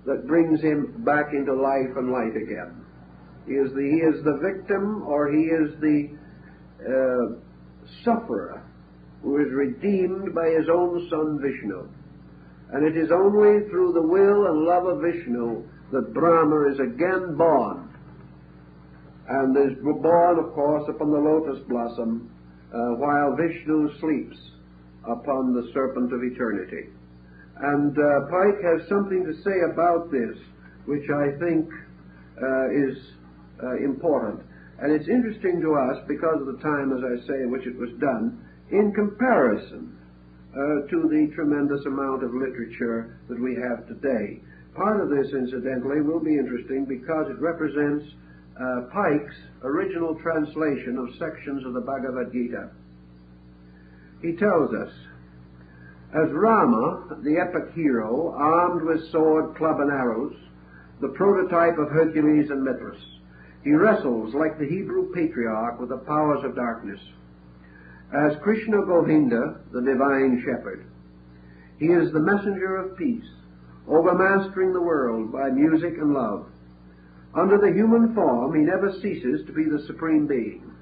that brings him back into life and light again. He is the victim, or he is the sufferer who is redeemed by his own Son Vishnu. And it is only through the will and love of Vishnu that Brahma is again born, and is born, of course, upon the lotus blossom, while Vishnu sleeps upon the serpent of eternity. And Pike has something to say about this, which I think is important. And it's interesting to us because of the time, as I say, in which it was done, in comparison to the tremendous amount of literature that we have today. Part of this, incidentally, will be interesting because it represents Pike's original translation of sections of the Bhagavad Gita. He tells us, as Rama, the epic hero, armed with sword, club, and arrows, the prototype of Hercules and Mithras, he wrestles like the Hebrew patriarch with the powers of darkness. As Krishna Govinda, the divine shepherd, he is the messenger of peace, overmastering the world by music and love. Under the human form, he never ceases to be the supreme being.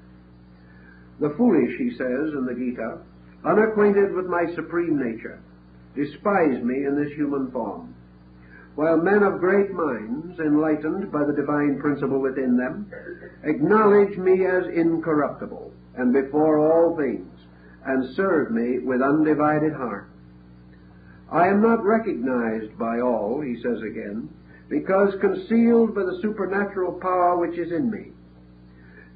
The foolish, he says in the Gita, unacquainted with my supreme nature, despise me in this human form, while men of great minds, enlightened by the divine principle within them, acknowledge me as incorruptible and before all things, and serve me with undivided heart. I am not recognized by all, he says again, because concealed by the supernatural power which is in me.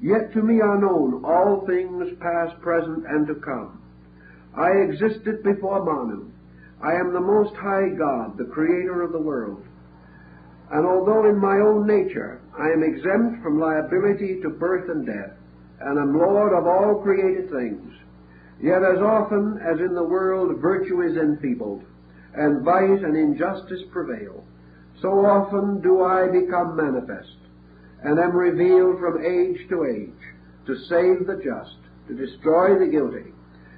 Yet to me are known all things past, present, and to come. I existed before Manu. I am the Most High God, the Creator of the world. And although in my own nature I am exempt from liability to birth and death, and am Lord of all created things, Yet as often as in the world virtue is enfeebled, and vice and injustice prevail, so often do I become manifest, and am revealed from age to age, to save the just, to destroy the guilty,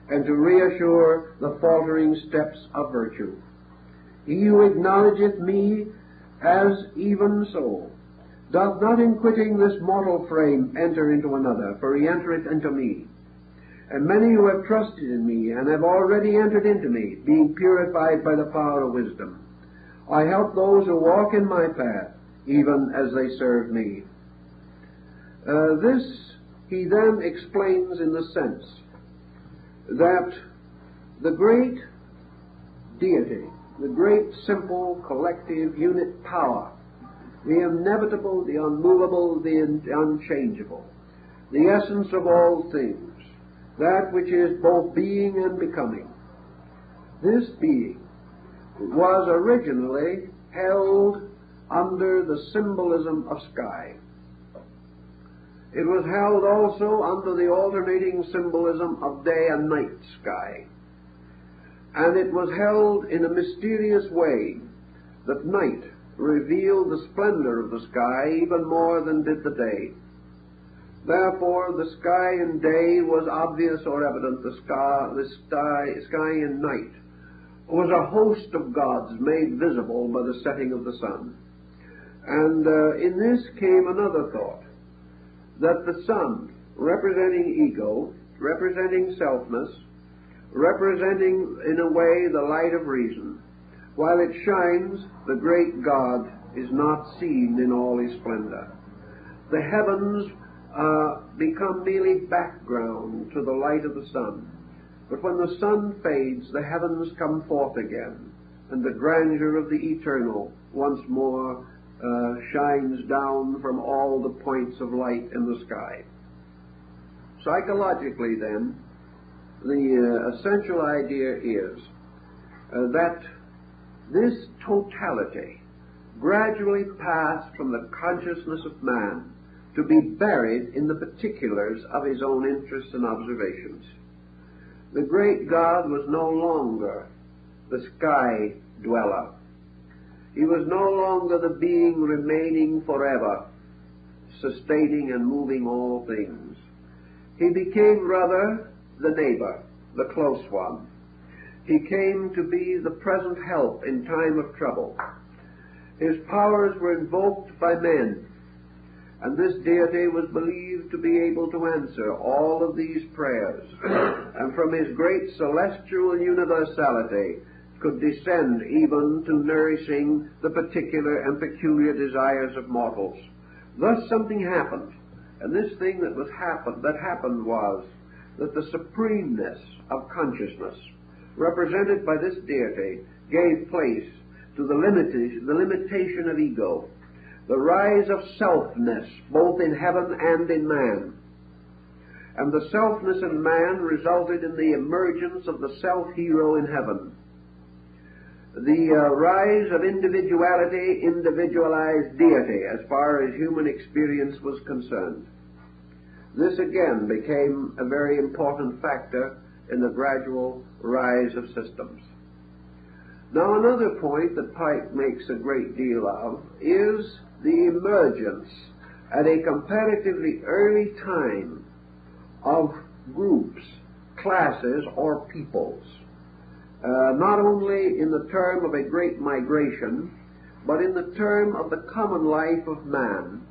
and to reassure the faltering steps of virtue. He who acknowledgeth me as even so, doth not in quitting this mortal frame enter into another, for he entereth into me. And many who have trusted in me, and have already entered into me, being purified by the power of wisdom, I help those who walk in my path, even as they serve me. This he then explains in the sense that the great deity, the great simple collective unit power, the inevitable, the unmovable, the unchangeable, the essence of all things, that which is both being and becoming, this being was originally held under the symbolism of sky. It was held also under the alternating symbolism of day and night sky. And it was held in a mysterious way that night revealed the splendor of the sky even more than did the day. Therefore, the sky in day was obvious or evident. The sky in night was a host of gods made visible by the setting of the sun. And in this came another thought, that the sun, representing ego, representing selfness, representing in a way the light of reason, while it shines, the great God is not seen in all his splendor. The heavens become merely background to the light of the sun. But when the sun fades, the heavens come forth again, and the grandeur of the eternal once more shines down from all the points of light in the sky. Psychologically, then, the essential idea is that this totality gradually passed from the consciousness of man to be buried in the particulars of his own interests and observations. The great God was no longer the sky dweller. He was no longer the being remaining forever, sustaining and moving all things. He became rather the neighbor, the close one. He came to be the present help in time of trouble. His powers were invoked by men, and this deity was believed to be able to answer all of these prayers, and from his great celestial universality could descend even to nourishing the particular and peculiar desires of mortals. Thus something happened, and this thing that happened was that the supremeness of consciousness, represented by this deity, gave place to the limitation of ego, the rise of selfness, both in heaven and in man. And the selfness in man resulted in the emergence of the self-hero in heaven. The rise of individuality, individualized deity, as far as human experience was concerned. This again became a very important factor in the gradual rise of systems. Now, another point that Pike makes a great deal of is the emergence at a comparatively early time of groups, classes, or peoples, not only in the term of a great migration, but in the term of the common life of man.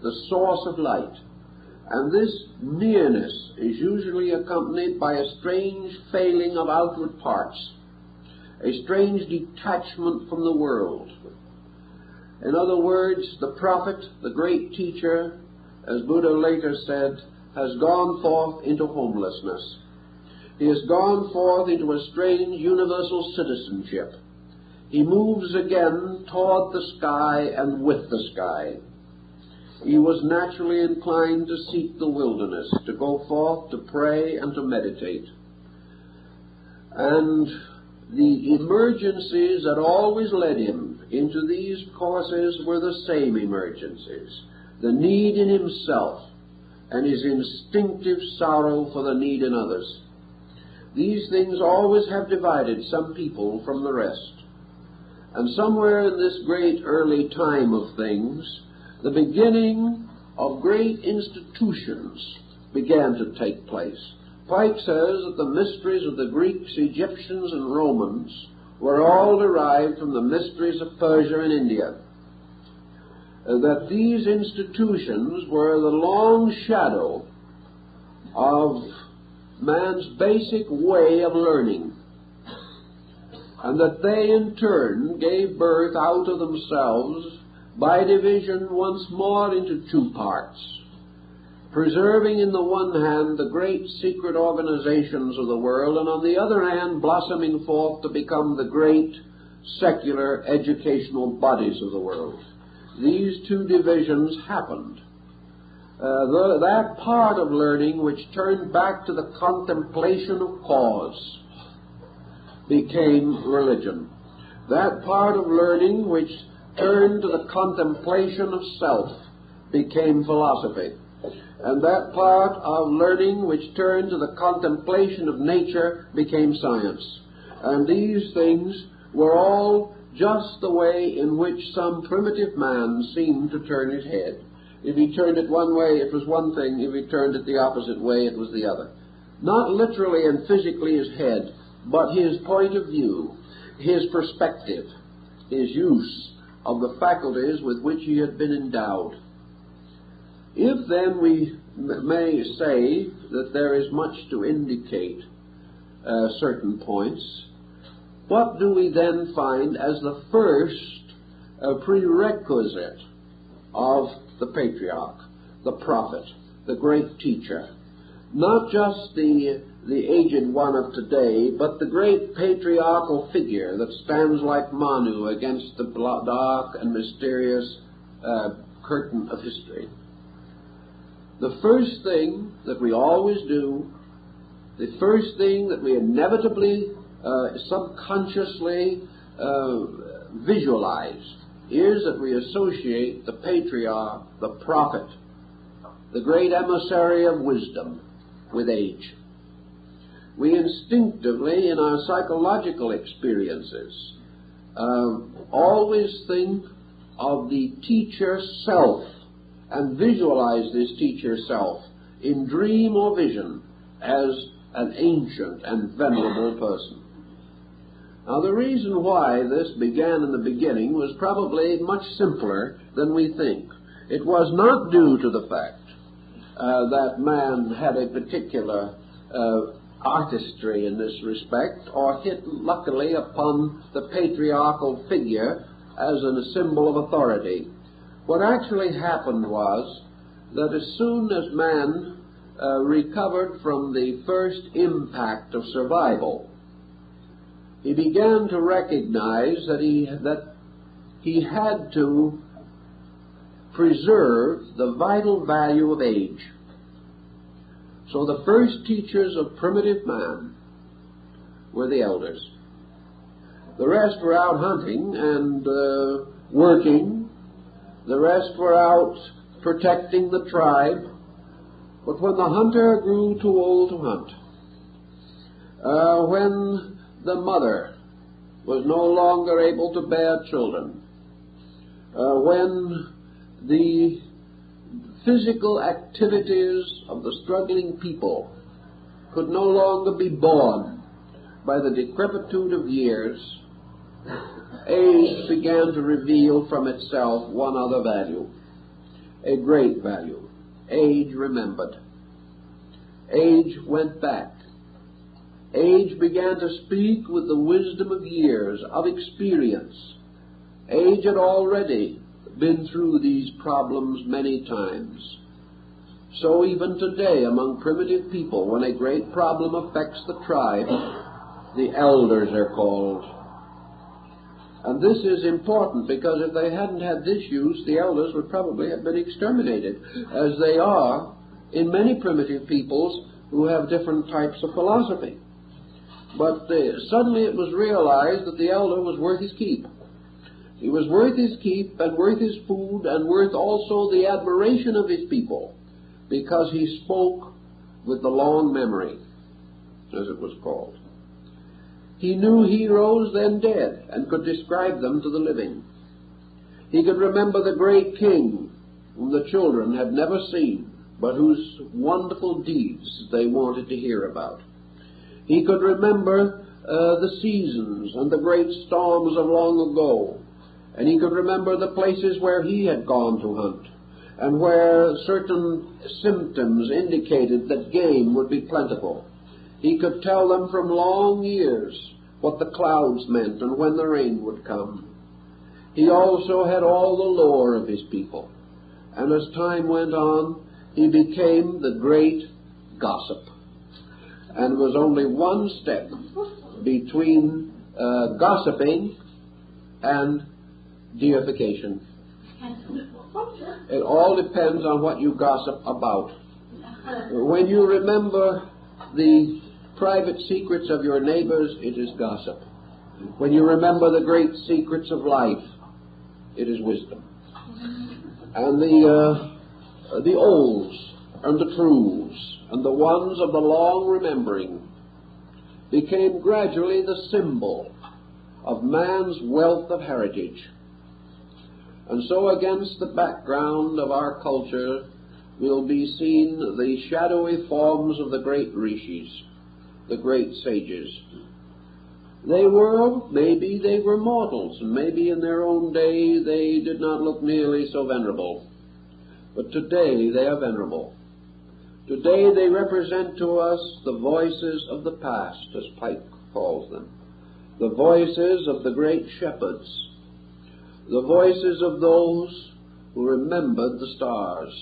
The source of light, and this nearness is usually accompanied by a strange failing of outward parts, a strange detachment from the world. In other words, the prophet, the great teacher, as Buddha later said, has gone forth into homelessness. He has gone forth into a strange universal citizenship. He moves again toward the sky and with the sky. He was naturally inclined to seek the wilderness, to go forth to pray and to meditate. And the emergencies that always led him into these courses were the same emergencies: the need in himself and his instinctive sorrow for the need in others. These things always have divided some people from the rest. And somewhere in this great early time of things, the beginning of great institutions began to take place. Pike says that the mysteries of the Greeks, Egyptians, and Romans were all derived from the mysteries of Persia and India. That these institutions were the long shadow of man's basic way of learning, and that they in turn gave birth out of themselves by division once more into two parts, preserving in the one hand the great secret organizations of the world, and on the other hand blossoming forth to become the great secular educational bodies of the world. These two divisions happened. That part of learning which turned back to the contemplation of cause became religion. That part of learning which turned to the contemplation of self became philosophy. And that part of learning which turned to the contemplation of nature became science. And these things were all just the way in which some primitive man seemed to turn his head. If he turned it one way, it was one thing. If he turned it the opposite way, it was the other. Not literally and physically his head, but his point of view, his perspective, his use of the faculties with which he had been endowed. If then we may say that there is much to indicate certain points, what do we then find as the first prerequisite of the patriarch, the prophet, the great teacher? Not just the aged one of today, but the great patriarchal figure that stands like Manu against the dark and mysterious curtain of history. The first thing that we always do, the first thing that we inevitably, subconsciously visualize, is that we associate the patriarch, the prophet, the great emissary of wisdom, with age. We instinctively, in our psychological experiences, always think of the teacher self and visualize this teacher self in dream or vision as an ancient and venerable person. Now, the reason why this began in the beginning was probably much simpler than we think. It was not due to the fact that man had a particular artistry in this respect, or hit luckily upon the patriarchal figure as a symbol of authority. What actually happened was that as soon as man recovered from the first impact of survival, he began to recognize that he had to preserve the vital value of age. So the first teachers of primitive man were the elders. The rest were out hunting and working. The rest were out protecting the tribe. But when the hunter grew too old to hunt, when the mother was no longer able to bear children, when the physical activities of the struggling people could no longer be borne by the decrepitude of years, age began to reveal from itself one other value, a great value. Age remembered. Age went back. Age began to speak with the wisdom of years, of experience. Age had already been through these problems many times. So even today, among primitive people, when a great problem affects the tribe, the elders are called. And this is important because if they hadn't had this use, the elders would probably have been exterminated, as they are in many primitive peoples who have different types of philosophy. But suddenly it was realized that the elder was worth his keep. He was worth his keep and worth his food and worth also the admiration of his people, because he spoke with the long memory, as it was called. He knew heroes then dead and could describe them to the living. He could remember the great king whom the children had never seen, but whose wonderful deeds they wanted to hear about. He could remember the seasons and the great storms of long ago, and he could remember the places where he had gone to hunt, and where certain symptoms indicated that game would be plentiful. He could tell them from long years what the clouds meant and when the rain would come. He also had all the lore of his people, and as time went on, he became the great gossip, and was only one step between gossiping and deification. It all depends on what you gossip about. When you remember the private secrets of your neighbors, it is gossip. When you remember the great secrets of life, it is wisdom. And the olds and the truths and the ones of the long remembering became gradually the symbol of man's wealth of heritage. And so against the background of our culture will be seen the shadowy forms of the great rishis, the great sages. Maybe they were mortals, and maybe in their own day they did not look nearly so venerable. But today they are venerable. Today they represent to us the voices of the past, as Pike calls them, the voices of the great shepherds, the voices of those who remembered the stars,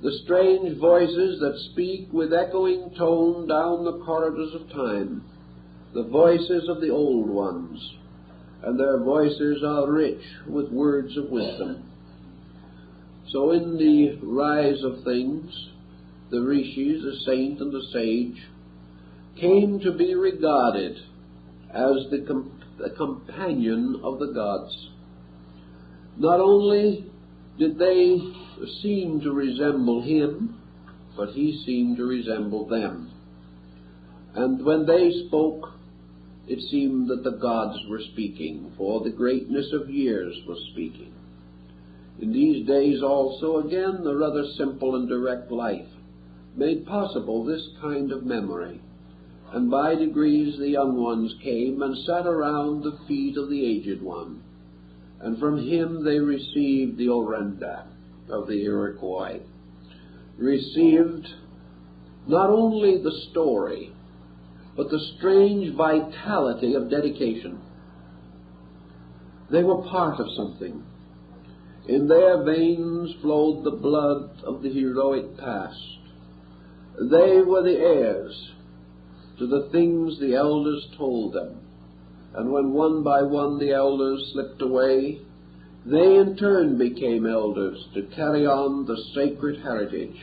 the strange voices that speak with echoing tone down the corridors of time, the voices of the old ones, and their voices are rich with words of wisdom. So in the rise of things, the rishis, the saint and the sage, came to be regarded as the companion of the gods. Not only did they seem to resemble him, but he seemed to resemble them. And when they spoke, it seemed that the gods were speaking, for the greatness of years was speaking. In these days also, again, the rather simple and direct life made possible this kind of memory, and by degrees the young ones came and sat around the feet of the aged one, and from him they received the orenda of the Iroquois, received not only the story, but the strange vitality of dedication. They were part of something. In their veins flowed the blood of the heroic past. They were the heirs to the things the elders told them. And when one by one the elders slipped away, they in turn became elders to carry on the sacred heritage.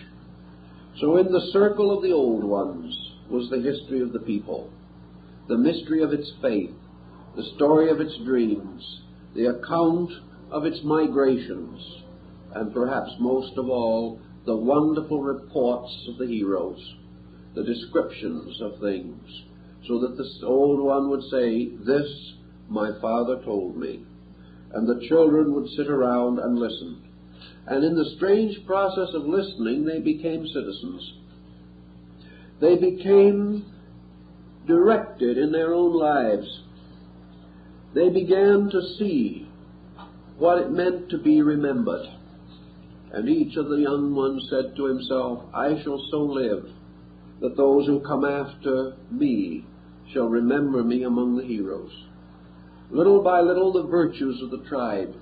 So in the circle of the old ones was the history of the people, the mystery of its faith, the story of its dreams, the account of its migrations, and perhaps most of all, the wonderful reports of the heroes, the descriptions of things, so that the old one would say, "This my father told me," and the children would sit around and listen. And in the strange process of listening, they became citizens. They became directed in their own lives. They began to see what it meant to be remembered. And each of the young ones said to himself, "I shall so live that those who come after me shall remember me among the heroes." Little by little, the virtues of the tribe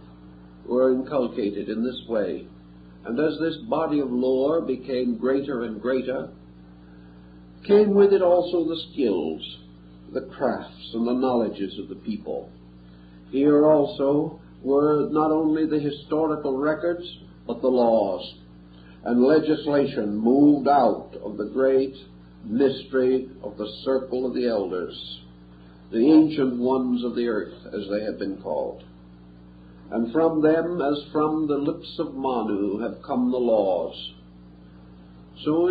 were inculcated in this way. And as this body of lore became greater and greater, came with it also the skills, the crafts, and the knowledges of the people. Here also were not only the historical records, but the laws, and legislation moved out of the great mystery of the circle of the elders, the ancient ones of the earth, as they have been called. And from them, as from the lips of Manu, have come the laws. So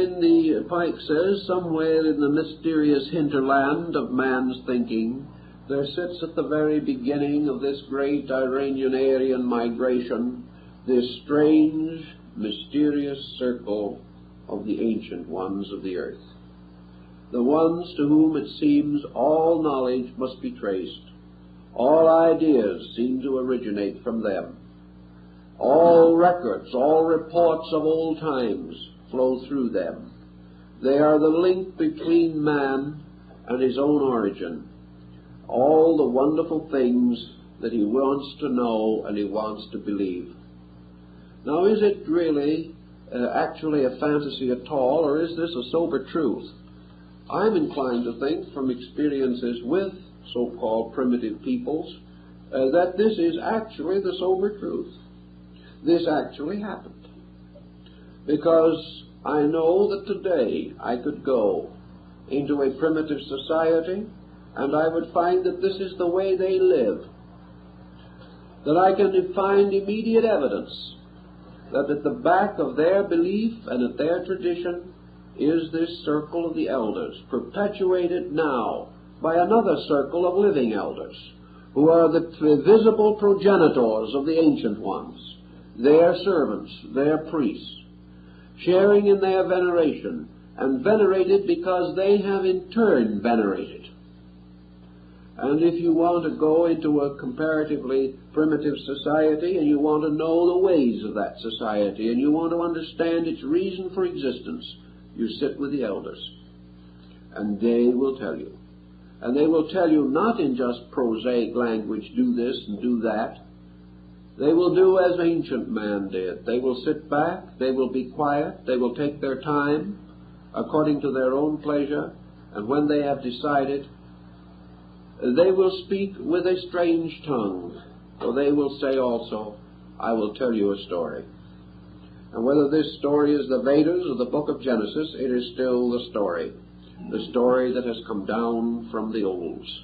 Pike says, somewhere in the mysterious hinterland of man's thinking, there sits at the very beginning of this great Iranian migration, this strange, mysterious circle of the ancient ones of the earth, the ones to whom it seems all knowledge must be traced, all ideas seem to originate from them, all records, all reports of old times flow through them. They are the link between man and his own origin, all the wonderful things that he wants to know and he wants to believe. Now, is it really actually a fantasy at all, or is this a sober truth? I'm inclined to think, from experiences with so-called primitive peoples, that this is actually the sober truth. This actually happened. Because I know that today I could go into a primitive society and I would find that this is the way they live. That I can find immediate evidence that at the back of their belief and at their tradition is this circle of the elders, perpetuated now by another circle of living elders, who are the visible progenitors of the ancient ones, their servants, their priests, sharing in their veneration, and venerated because they have in turn venerated. And if you want to go into a comparatively primitive society and you want to know the ways of that society and you want to understand its reason for existence, you sit with the elders and they will tell you. And they will tell you not in just prosaic language, do this and do that. They will do as ancient man did. They will sit back, they will be quiet, they will take their time according to their own pleasure, and when they have decided, they will speak with a strange tongue, for they will say also, I will tell you a story. And whether this story is the Vedas or the book of Genesis, it is still the story that has come down from the olds.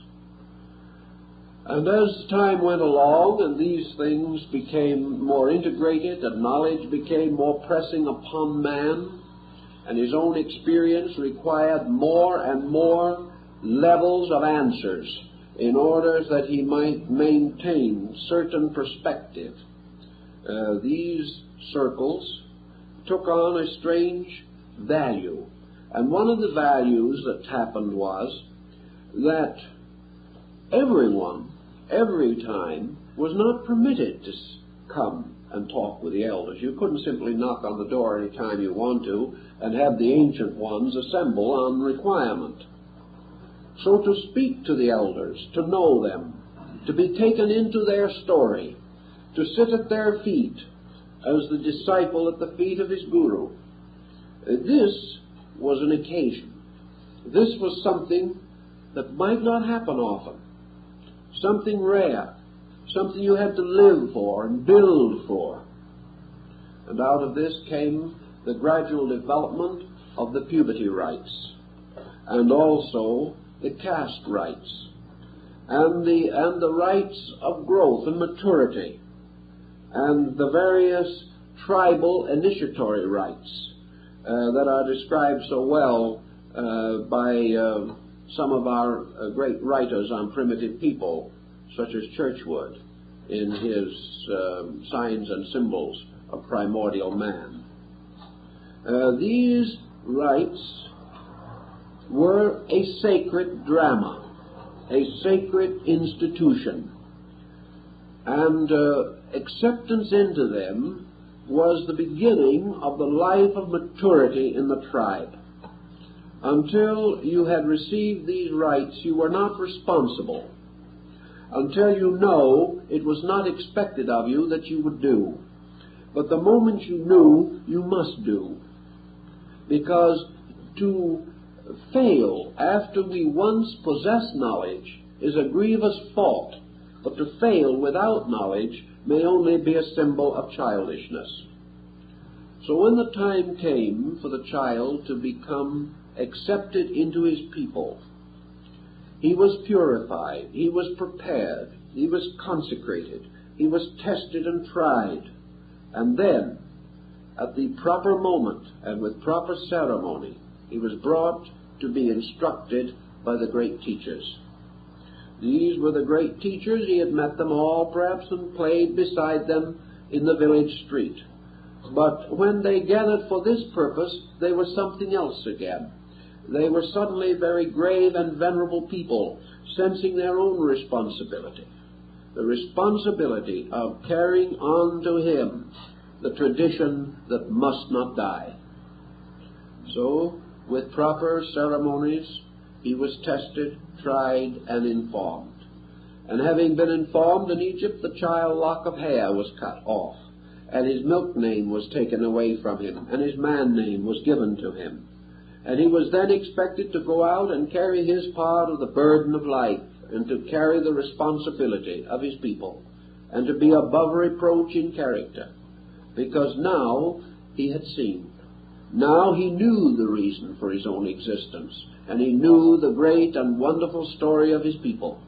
And as time went along and these things became more integrated and knowledge became more pressing upon man, and his own experience required more and more levels of answers in order that he might maintain certain perspective, these circles took on a strange value. And one of the values that happened was that everyone, every time, was not permitted to come and talk with the elders. You couldn't simply knock on the door any time you want to and have the ancient ones assemble on requirement. So to speak to the elders, to know them, to be taken into their story, to sit at their feet as the disciple at the feet of his guru, this was an occasion. This was something that might not happen often, something rare, something you had to live for and build for. And out of this came the gradual development of the puberty rites, and also the caste rites, and the rites of growth and maturity, and the various tribal initiatory rites that are described so well by some of our great writers on primitive people, such as Churchward in his Signs and Symbols of Primordial Man. These rites were a sacred drama, a sacred institution, and acceptance into them was the beginning of the life of maturity in the tribe. Until you had received these rites, you were not responsible. Until you know it was not expected of you that you would do. But the moment you knew, you must do. Because to fail after we once possess knowledge is a grievous fault, but to fail without knowledge may only be a symbol of childishness. So when the time came for the child to become accepted into his people, he was purified, he was prepared, he was consecrated, he was tested and tried, and then, at the proper moment and with proper ceremony, he was brought to be instructed by the great teachers. These were the great teachers. He had met them all, perhaps, and played beside them in the village street. But when they gathered for this purpose, they were something else again. They were suddenly very grave and venerable people, sensing their own responsibility, the responsibility of carrying on to him the tradition that must not die. So, with proper ceremonies, he was tested, tried, and informed. And having been informed, in Egypt the child lock of hair was cut off, and his milk name was taken away from him, and his man name was given to him. And he was then expected to go out and carry his part of the burden of life, and to carry the responsibility of his people, and to be above reproach in character, because now he had seen. Now he knew the reason for his own existence, and he knew the great and wonderful story of his people.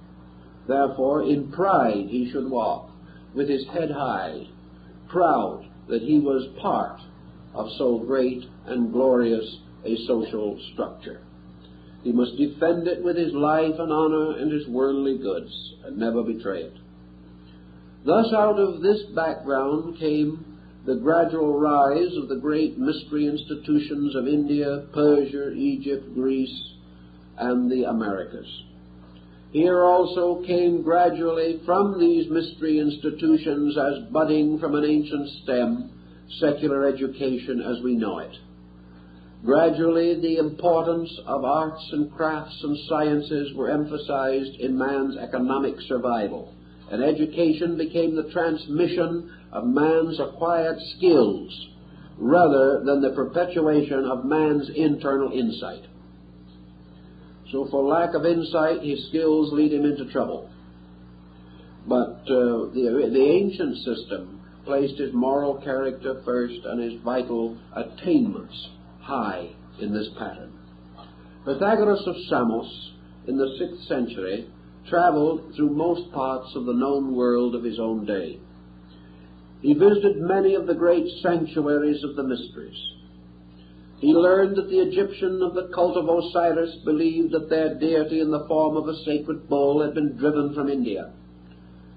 Therefore, in pride he should walk, with his head high, proud that he was part of so great and glorious a social structure. He must defend it with his life and honor and his worldly goods, and never betray it. Thus, out of this background came the gradual rise of the great mystery institutions of India, Persia, Egypt, Greece, and the Americas. Here also came gradually from these mystery institutions, as budding from an ancient stem, secular education as we know it. Gradually the importance of arts and crafts and sciences were emphasized in man's economic survival, and education became the transmission of man's acquired skills rather than the perpetuation of man's internal insight. So for lack of insight, his skills lead him into trouble. But the ancient system placed his moral character first and his vital attainments high in this pattern. Pythagoras of Samos, in the 6th century, traveled through most parts of the known world of his own day. He visited many of the great sanctuaries of the mysteries. He learned that the Egyptian of the cult of Osiris believed that their deity in the form of a sacred bull had been driven from India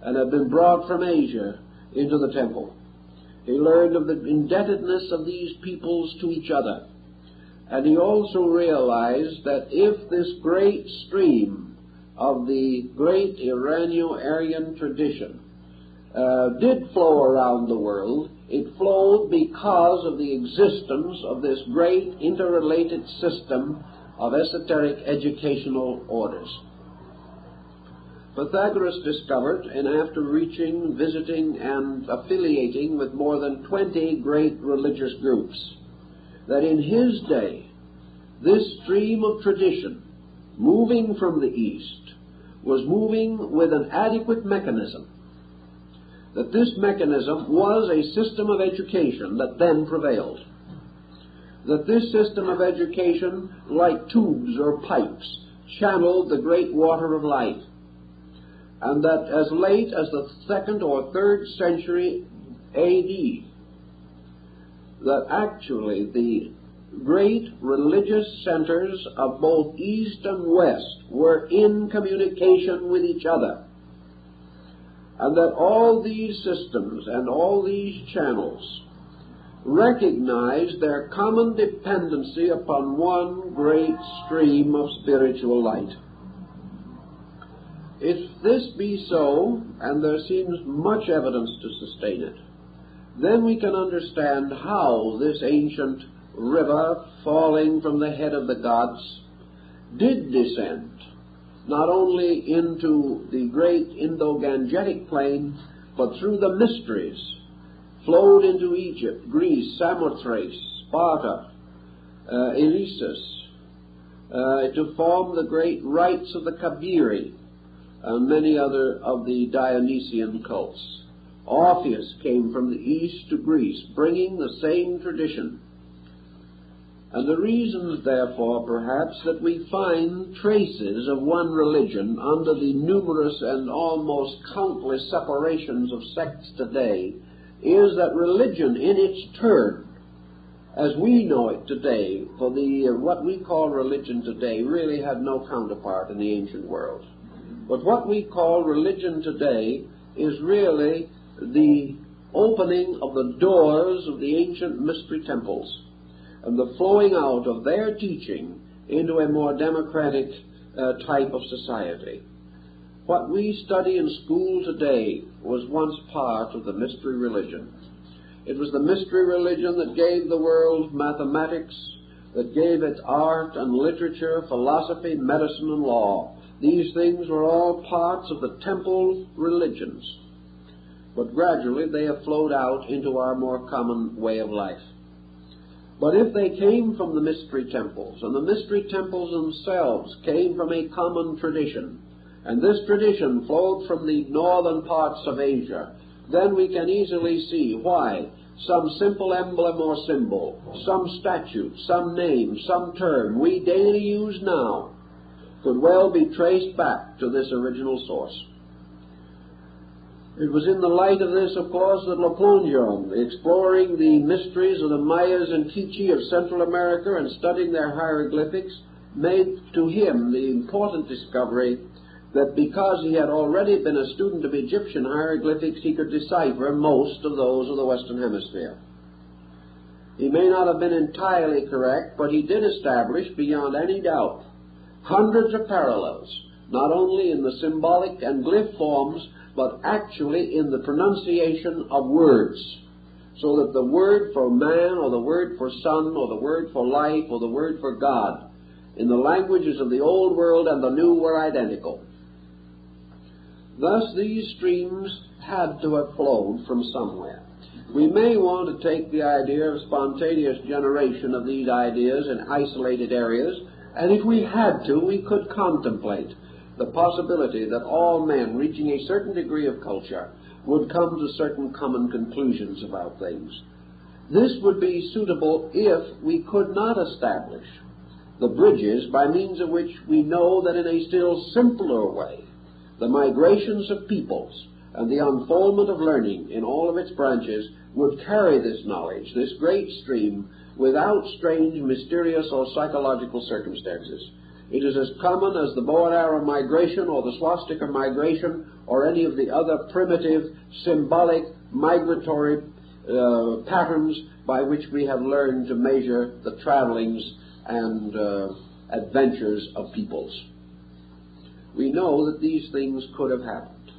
and had been brought from Asia into the temple. He learned of the indebtedness of these peoples to each other, and he also realized that if this great stream of the great Iranian-Aryan tradition did flow around the world, it flowed because of the existence of this great interrelated system of esoteric educational orders. Pythagoras discovered, and after reaching, visiting, and affiliating with more than 20 great religious groups, that in his day, this stream of tradition, moving from the East, was moving with an adequate mechanism, that this mechanism was a system of education that then prevailed, that this system of education, like tubes or pipes, channeled the great water of life, and that as late as the 2nd or 3rd century A.D., that actually the great religious centers of both East and West were in communication with each other, and that all these systems and all these channels recognized their common dependency upon one great stream of spiritual light. If this be so, and there seems much evidence to sustain it, then we can understand how this ancient river, falling from the head of the gods, did descend not only into the great Indo-Gangetic plain, but through the mysteries, flowed into Egypt, Greece, Samothrace, Sparta, Eleusis, to form the great rites of the Kabiri, and many other of the Dionysian cults. Orpheus came from the east to Greece, bringing the same tradition. And the reasons, therefore, perhaps, that we find traces of one religion under the numerous and almost countless separations of sects today is that religion in its turn, as we know it today, for what we call religion today really had no counterpart in the ancient world. But what we call religion today is really the opening of the doors of the ancient mystery temples and the flowing out of their teaching into a more democratic type of society. What we study in school today was once part of the mystery religion. It was the mystery religion that gave the world mathematics, that gave it art and literature, philosophy, medicine, and law. These things were all parts of the temple religions. But gradually they have flowed out into our more common way of life. But if they came from the mystery temples, and the mystery temples themselves came from a common tradition, and this tradition flowed from the northern parts of Asia, then we can easily see why some simple emblem or symbol, some statute, some name, some term we daily use now could well be traced back to this original source. It was in the light of this, of course, that Le Plongeon, exploring the mysteries of the Mayas and Quiche of Central America and studying their hieroglyphics, made to him the important discovery that because he had already been a student of Egyptian hieroglyphics, he could decipher most of those of the Western Hemisphere. He may not have been entirely correct, but he did establish, beyond any doubt, hundreds of parallels, not only in the symbolic and glyph forms, but actually in the pronunciation of words, so that the word for man, or the word for son, or the word for life, or the word for God, in the languages of the Old World and the New were identical. Thus these streams had to have flowed from somewhere. We may want to take the idea of spontaneous generation of these ideas in isolated areas, and if we had to, we could contemplate the possibility that all men reaching a certain degree of culture would come to certain common conclusions about things. This would be suitable if we could not establish the bridges by means of which we know that in a still simpler way the migrations of peoples and the unfoldment of learning in all of its branches would carry this knowledge, this great stream, without strange, mysterious, or psychological circumstances. It is as common as the bow and arrow migration or the swastika migration or any of the other primitive, symbolic, migratory patterns by which we have learned to measure the travelings and adventures of peoples. We know that these things could have happened.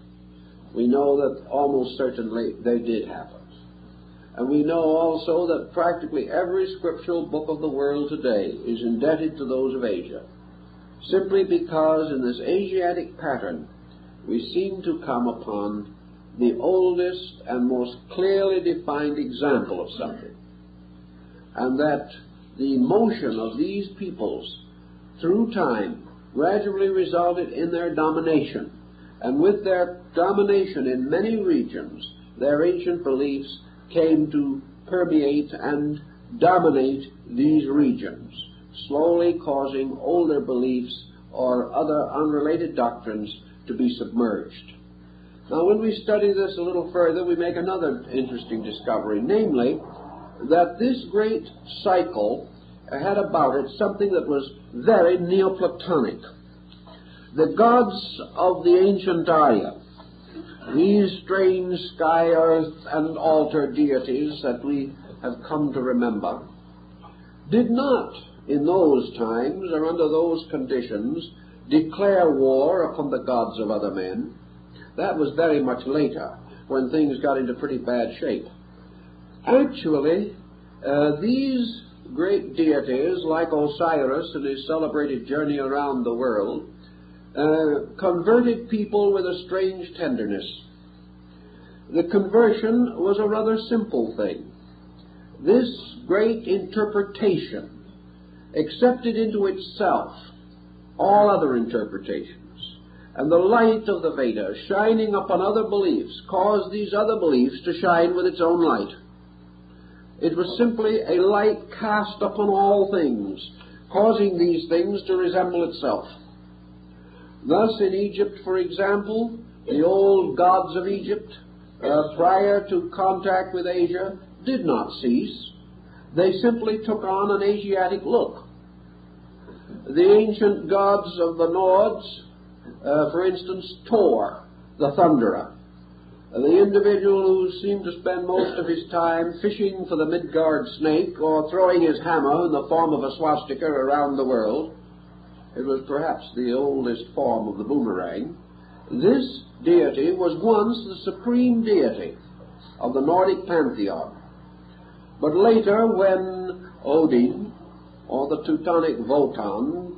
We know that almost certainly they did happen. And we know also that practically every scriptural book of the world today is indebted to those of Asia, simply because in this Asiatic pattern we seem to come upon the oldest and most clearly defined example of something, and that the motion of these peoples through time gradually resulted in their domination, and with their domination in many regions, their ancient beliefs came to permeate and dominate these regions, slowly causing older beliefs or other unrelated doctrines to be submerged. Now, when we study this a little further, we make another interesting discovery, namely that this great cycle had about it something that was very Neoplatonic. The gods of the ancient Aryas, these strange sky, earth, and altar deities that we have come to remember, did not, in those times or under those conditions, declare war upon the gods of other men. That was very much later, when things got into pretty bad shape. Actually, these great deities, like Osiris in his celebrated journey around the world, converted people with a strange tenderness. The conversion was a rather simple thing. This great interpretation accepted into itself all other interpretations And the light of the Vedas, shining upon other beliefs, caused these other beliefs to shine with its own light. It was simply a light cast upon all things, causing these things to resemble itself. Thus, in Egypt, for example, the old gods of Egypt, prior to contact with Asia, did not cease. They simply took on an Asiatic look. The ancient gods of the Nords, for instance, Thor, the thunderer, the individual who seemed to spend most of his time fishing for the Midgard snake or throwing his hammer in the form of a swastika around the world. It was perhaps the oldest form of the boomerang. This deity was once the supreme deity of the Nordic pantheon. But later, when Odin, or the Teutonic Wotan,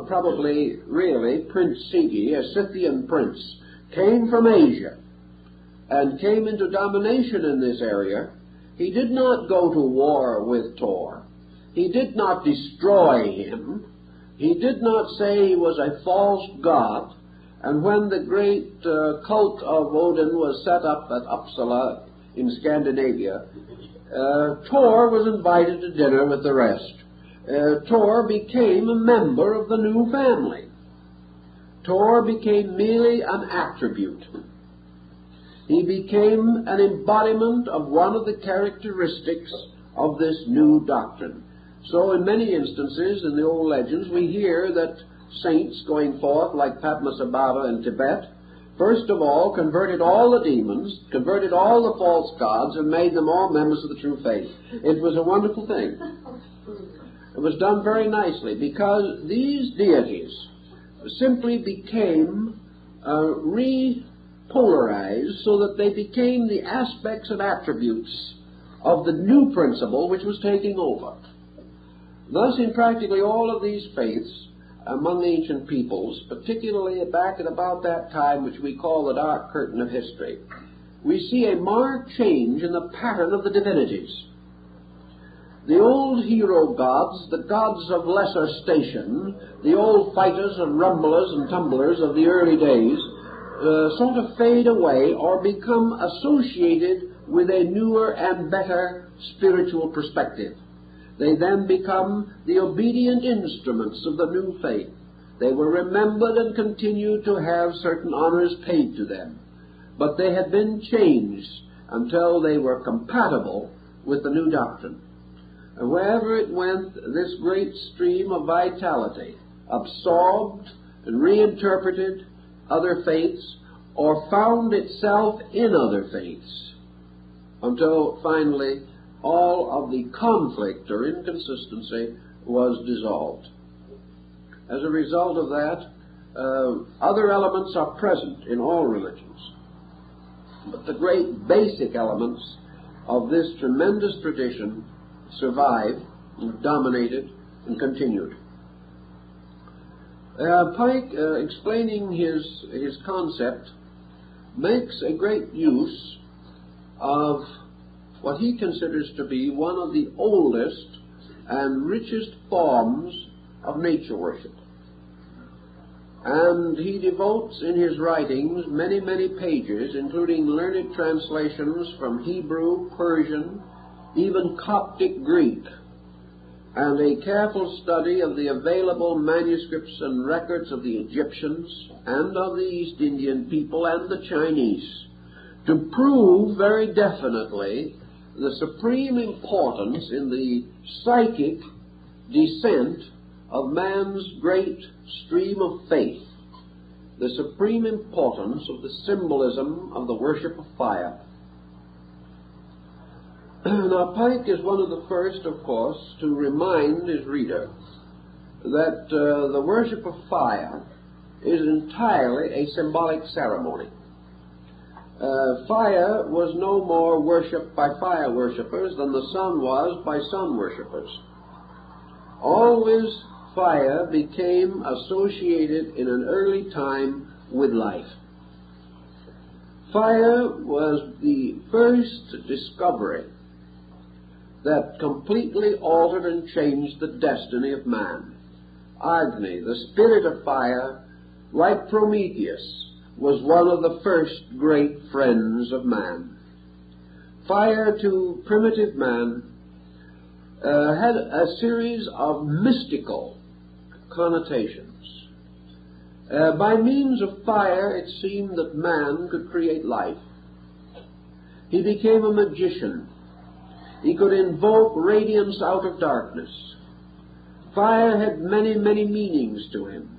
probably really Prince Sigi, a Scythian prince, came from Asia and came into domination in this area, he did not go to war with Thor. He did not destroy him. He did not say he was a false god. And when the great cult of Odin was set up at Uppsala in Scandinavia, Thor was invited to dinner with the rest. Thor became a member of the new family. Thor became merely an attribute. He became an embodiment of one of the characteristics of this new doctrine. So in many instances in the old legends we hear that saints going forth like Padmasambhava in Tibet, first of all converted all the demons, converted all the false gods, and made them all members of the true faith. It was a wonderful thing. It was done very nicely because these deities simply became repolarized so that they became the aspects and attributes of the new principle which was taking over. Thus, in practically all of these faiths among the ancient peoples, particularly back at about that time which we call the Dark Curtain of history, we see a marked change in the pattern of the divinities. The old hero gods, the gods of lesser station, the old fighters and rumblers and tumblers of the early days, sort of fade away or become associated with a newer and better spiritual perspective. They then become the obedient instruments of the new faith. They were remembered and continued to have certain honors paid to them, but they had been changed until they were compatible with the new doctrine. And wherever it went, this great stream of vitality absorbed and reinterpreted other faiths or found itself in other faiths until finally all of the conflict or inconsistency was dissolved. As a result of that, other elements are present in all religions. But the great basic elements of this tremendous tradition survived, and dominated, and continued. Pike, explaining his concept, makes a great use of what he considers to be one of the oldest and richest forms of nature worship. And he devotes in his writings many, many pages, including learned translations from Hebrew, Persian, even Coptic Greek, and a careful study of the available manuscripts and records of the Egyptians and of the East Indian people and the Chinese, to prove very definitely the supreme importance in the psychic descent of man's great stream of faith, the supreme importance of the symbolism of the worship of fire. Now, Pike is one of the first, of course, to remind his reader that the worship of fire is entirely a symbolic ceremony. Fire was no more worshipped by fire worshippers than the sun was by sun worshippers. Always fire became associated in an early time with life. Fire was the first discovery that completely altered and changed the destiny of man. Agni, the spirit of fire, like Prometheus, was one of the first great friends of man. Fire to primitive man had a series of mystical connotations. By means of fire, it seemed that man could create life. He became a magician. He could invoke radiance out of darkness. Fire had many, many meanings to him,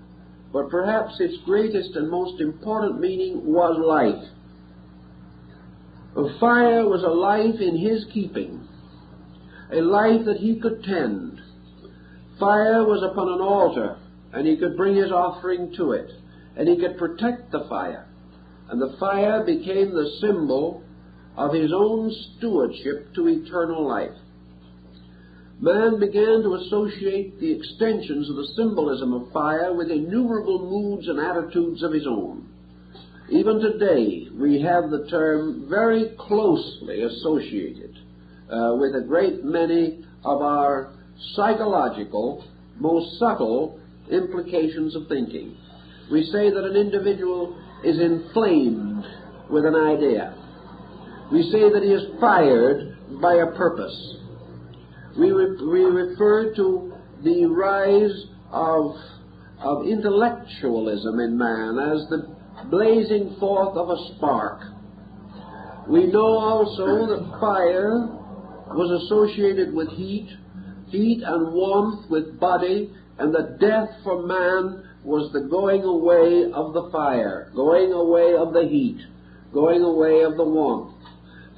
but perhaps its greatest and most important meaning was life. Fire was a life in his keeping, a life that he could tend. Fire was upon an altar, and he could bring his offering to it, and he could protect the fire, and the fire became the symbol of his own stewardship to eternal life. Man began to associate the extensions of the symbolism of fire with innumerable moods and attitudes of his own. Even today, we have the term very closely associated with a great many of our psychological, most subtle implications of thinking. We say that an individual is inflamed with an idea. We say that he is fired by a purpose. We refer to the rise of intellectualism in man as the blazing forth of a spark. We know also that fire was associated with heat and warmth with body, and that death for man was the going away of the fire, going away of the heat, going away of the warmth.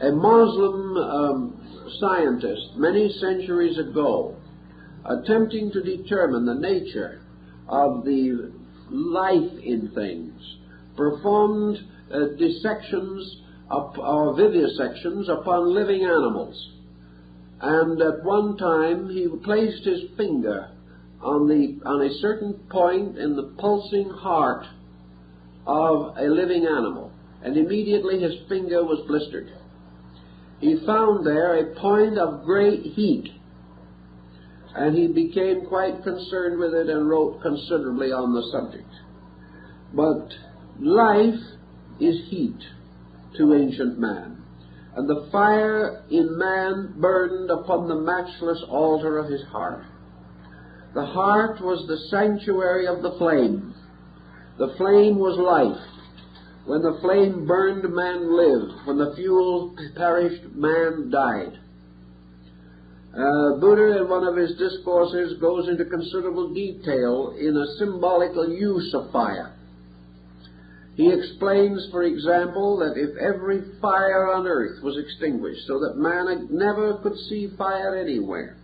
A Muslim scientist many centuries ago, attempting to determine the nature of the life in things, performed dissections or vivisections upon living animals. And at one time he placed his finger on a certain point in the pulsing heart of a living animal, and immediately his finger was blistered. He found there a point of great heat, and he became quite concerned with it and wrote considerably on the subject. But life is heat to ancient man, and the fire in man burned upon the matchless altar of his heart. The heart was the sanctuary of the flame. The flame was life. When the flame burned, man lived. When the fuel perished, man died. Buddha, in one of his discourses, goes into considerable detail in a symbolical use of fire. He explains, for example, that if every fire on earth was extinguished so that man never could see fire anywhere,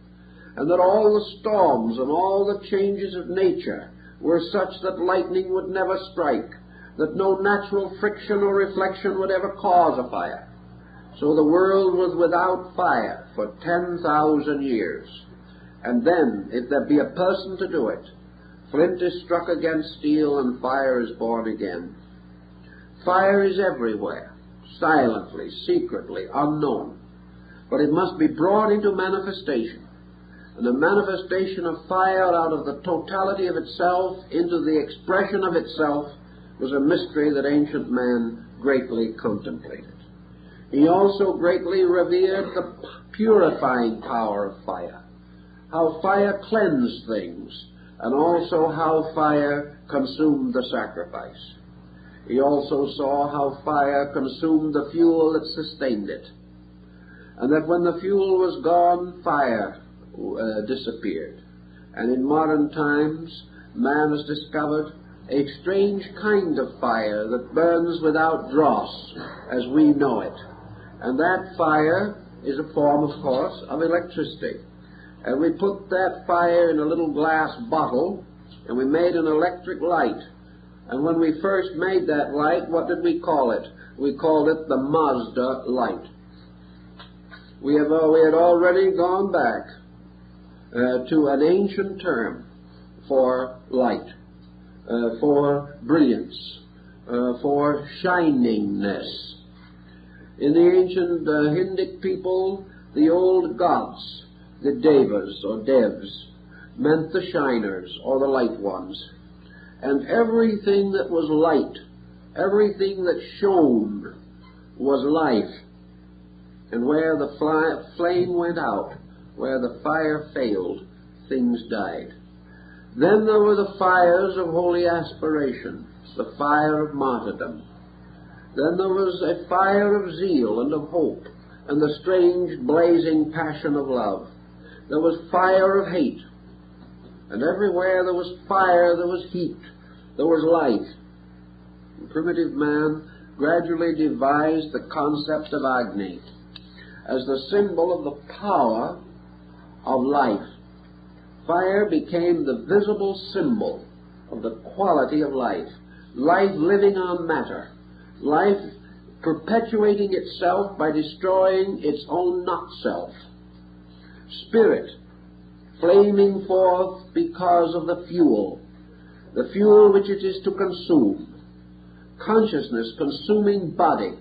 and that all the storms and all the changes of nature were such that lightning would never strike, that no natural friction or reflection would ever cause a fire, so the world was without fire for 10,000 years. And then, if there be a person to do it, flint is struck against steel and fire is born again. Fire is everywhere, silently, secretly, unknown. But it must be brought into manifestation. And the manifestation of fire out of the totality of itself into the expression of itself was a mystery that ancient man greatly contemplated. He also greatly revered the purifying power of fire, how fire cleansed things, and also how fire consumed the sacrifice. He also saw how fire consumed the fuel that sustained it, and that when the fuel was gone, fire disappeared. And in modern times, man has discovered a strange kind of fire that burns without dross, as we know it. And that fire is a form, of course, of electricity. And we put that fire in a little glass bottle, and we made an electric light. And when we first made that light, what did we call it? We called it the Mazda light. We had already gone back to an ancient term for light, for brilliance, for shiningness. In the ancient Hindic people, the old gods, the devas or devs, meant the shiners or the light ones. and everything that was light, everything that shone, was life. And where the flame went out, where the fire failed, things died. Then there were the fires of holy aspiration, the fire of martyrdom. Then there was a fire of zeal and of hope, and the strange blazing passion of love. There was fire of hate, and everywhere there was fire, there was heat, there was life. And primitive man gradually devised the concept of Agni as the symbol of the power of life. Fire became the visible symbol of the quality of life. Life living on matter. Life perpetuating itself by destroying its own not-self. Spirit flaming forth because of the fuel which it is to consume. Consciousness consuming body,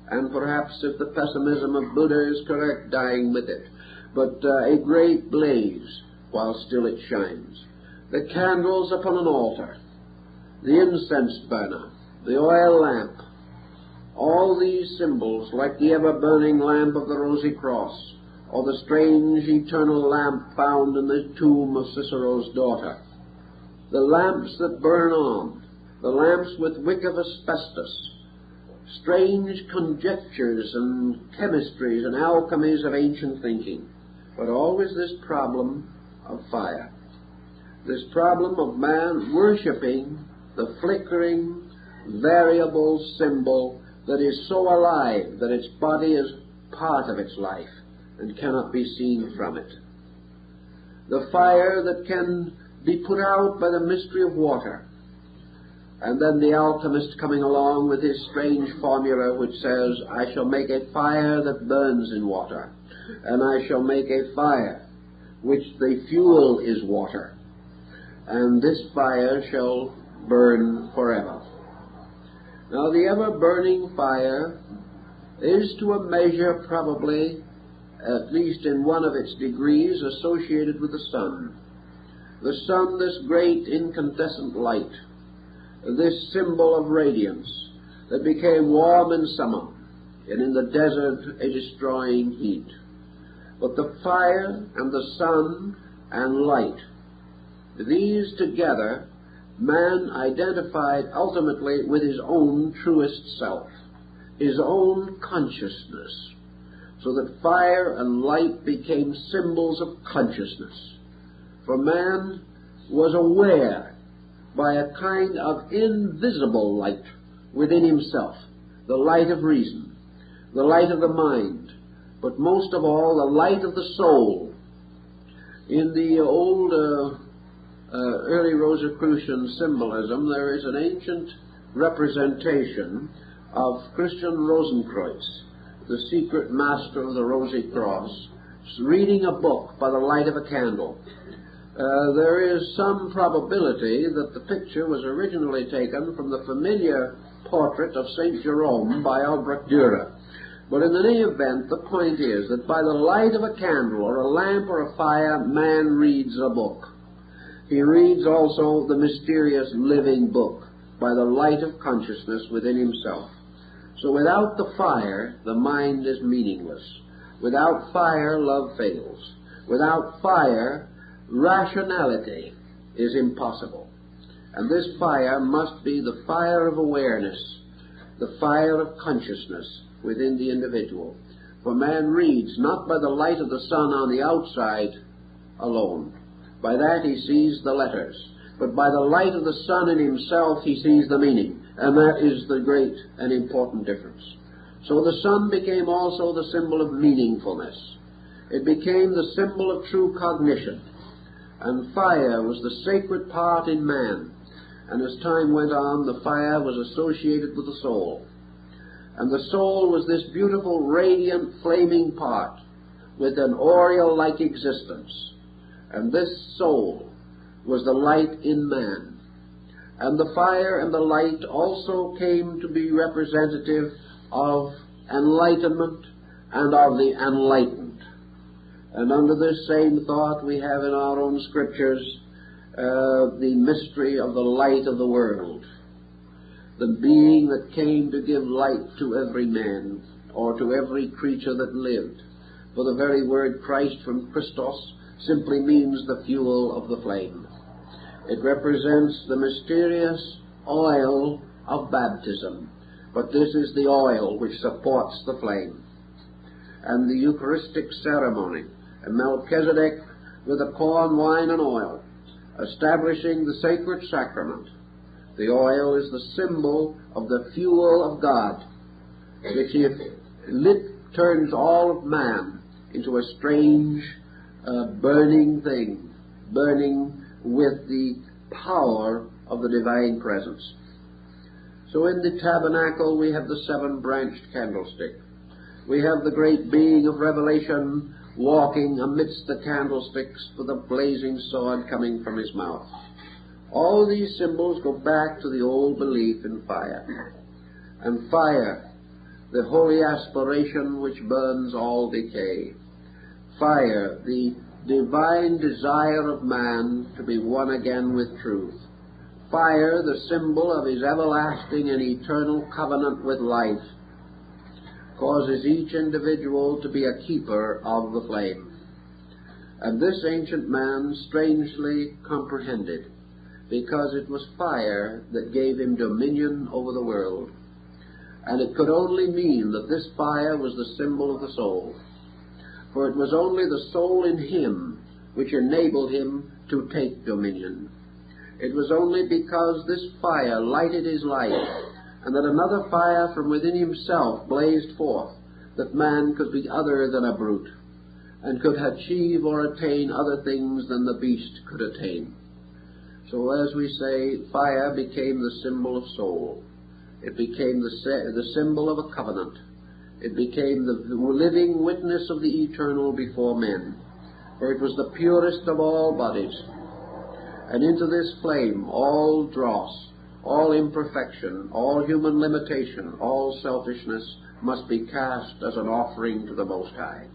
and perhaps, if the pessimism of Buddha is correct, dying with it. But a great blaze while still it shines. The candles upon an altar, the incense burner, the oil lamp, all these symbols, like the ever-burning lamp of the Rosy Cross, or the strange eternal lamp found in the tomb of Cicero's daughter. The lamps that burn on, the lamps with wick of asbestos, strange conjectures and chemistries and alchemies of ancient thinking, but always this problem of fire, this problem of man worshipping the flickering, variable symbol that is so alive that its body is part of its life and cannot be seen from it. The fire that can be put out by the mystery of water. And then the alchemist coming along with his strange formula which says, I shall make a fire that burns in water, and I shall make a fire which the fuel is water, and this fire shall burn forever. Now the ever-burning fire is to a measure probably, at least in one of its degrees, associated with the sun. The sun, this great incandescent light, this symbol of radiance that became warm in summer and in the desert a destroying heat. But the fire and the sun and light, these together, man identified ultimately with his own truest self, his own consciousness, so that fire and light became symbols of consciousness. For man was aware by a kind of invisible light within himself, the light of reason, the light of the mind, but most of all the light of the soul. In the old early Rosicrucian symbolism, there is an ancient representation of Christian Rosenkreuz, the secret master of the Rosy Cross, reading a book by the light of a candle. There is some probability that the picture was originally taken from the familiar portrait of St. Jerome by Albert Pike. But in any event, the point is that by the light of a candle or a lamp or a fire, man reads a book. He reads also the mysterious living book by the light of consciousness within himself. So without the fire, the mind is meaningless. Without fire, love fails. Without fire, rationality is impossible. And this fire must be the fire of awareness, the fire of consciousness within the individual. For man reads not by the light of the sun on the outside alone. By that he sees the letters. But by the light of the sun in himself he sees the meaning. And that is the great and important difference. So the sun became also the symbol of meaningfulness. It became the symbol of true cognition. And fire was the sacred part in man. And as time went on, the fire was associated with the soul. And the soul was this beautiful, radiant, flaming part with an aureole-like existence. And this soul was the light in man. And the fire and the light also came to be representative of enlightenment and of the enlightened. And under this same thought we have in our own scriptures the mystery of the light of the world, the being that came to give light to every man, or to every creature that lived. For the very word Christ from Christos simply means the fuel of the flame. It represents the mysterious oil of baptism, but this is the oil which supports the flame. And the Eucharistic ceremony, and Melchizedek with the corn, wine, and oil, establishing the sacred sacrament. The oil is the symbol of the fuel of God, which if lit turns all of man into a strange, burning thing, burning with the power of the divine presence. So in the tabernacle we have the seven-branched candlestick. We have the great being of Revelation walking amidst the candlesticks with a blazing sword coming from his mouth. All these symbols go back to the old belief in fire. And fire, the holy aspiration which burns all decay. Fire, the divine desire of man to be one again with truth. Fire, the symbol of his everlasting and eternal covenant with life, causes each individual to be a keeper of the flame. And this ancient man strangely comprehended, because it was fire that gave him dominion over the world. And it could only mean that this fire was the symbol of the soul, for it was only the soul in him which enabled him to take dominion. It was only because this fire lighted his life, and that another fire from within himself blazed forth, that man could be other than a brute, and could achieve or attain other things than the beast could attain. So as we say, fire became the symbol of soul. It became the symbol of a covenant. It became the living witness of the eternal before men, for it was the purest of all bodies. And into this flame all dross, all imperfection, all human limitation, all selfishness must be cast as an offering to the Most High.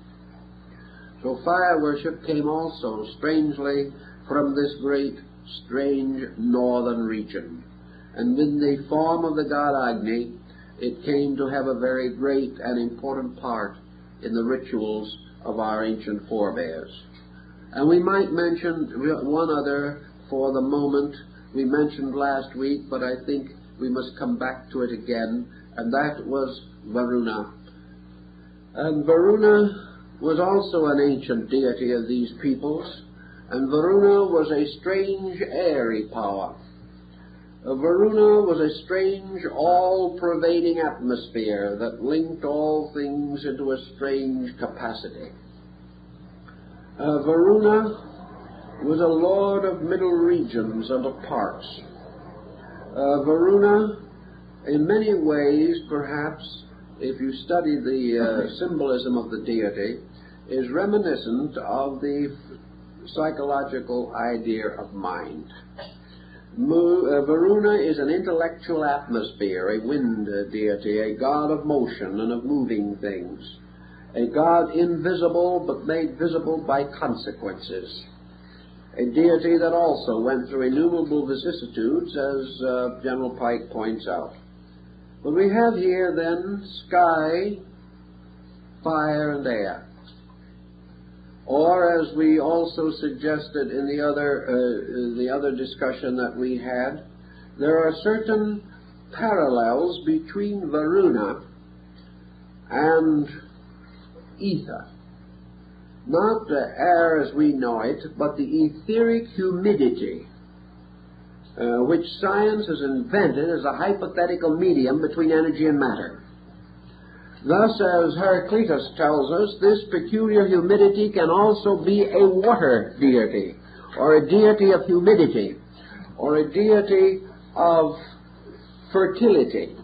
So fire worship came also, strangely, from this great, strange northern region. And in the form of the god Agni, it came to have a very great and important part in the rituals of our ancient forebears. And we might mention one other for the moment. We mentioned last week, but I think we must come back to it again, and that was Varuna. And Varuna was also an ancient deity of these peoples, and Varuna was a strange airy power. Varuna was a strange, all-pervading atmosphere that linked all things into a strange capacity. Varuna was a lord of middle regions and of parts. Varuna, in many ways, perhaps, if you study the symbolism of the deity, is reminiscent of the psychological idea of mind. Varuna is an intellectual atmosphere, a wind deity, a god of motion and of moving things, a god invisible but made visible by consequences, a deity that also went through innumerable vicissitudes, as General Pike points out. But we have here then sky, fire, and air. Or, as we also suggested in the other discussion that we had, there are certain parallels between Varuna and ether. Not the air as we know it, but the etheric humidity, which science has invented as a hypothetical medium between energy and matter. Thus, as Heraclitus tells us, this peculiar humidity can also be a water deity, or a deity of humidity, or a deity of fertility.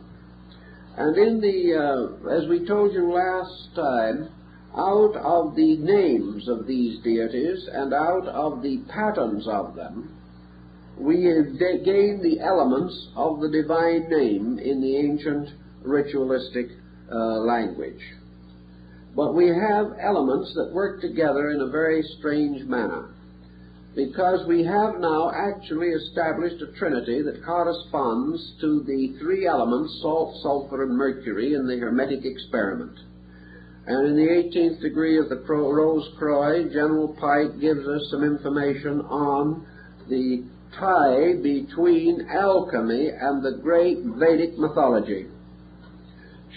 And in the, as we told you last time, out of the names of these deities and out of the patterns of them, we gain the elements of the divine name in the ancient ritualistic language. But we have elements that work together in a very strange manner. because we have now actually established a trinity that corresponds to the three elements, salt, sulfur, and mercury, in the Hermetic experiment. And in the 18th degree of the Rose-Croix, General Pike gives us some information on the tie between alchemy and the great Vedic mythology,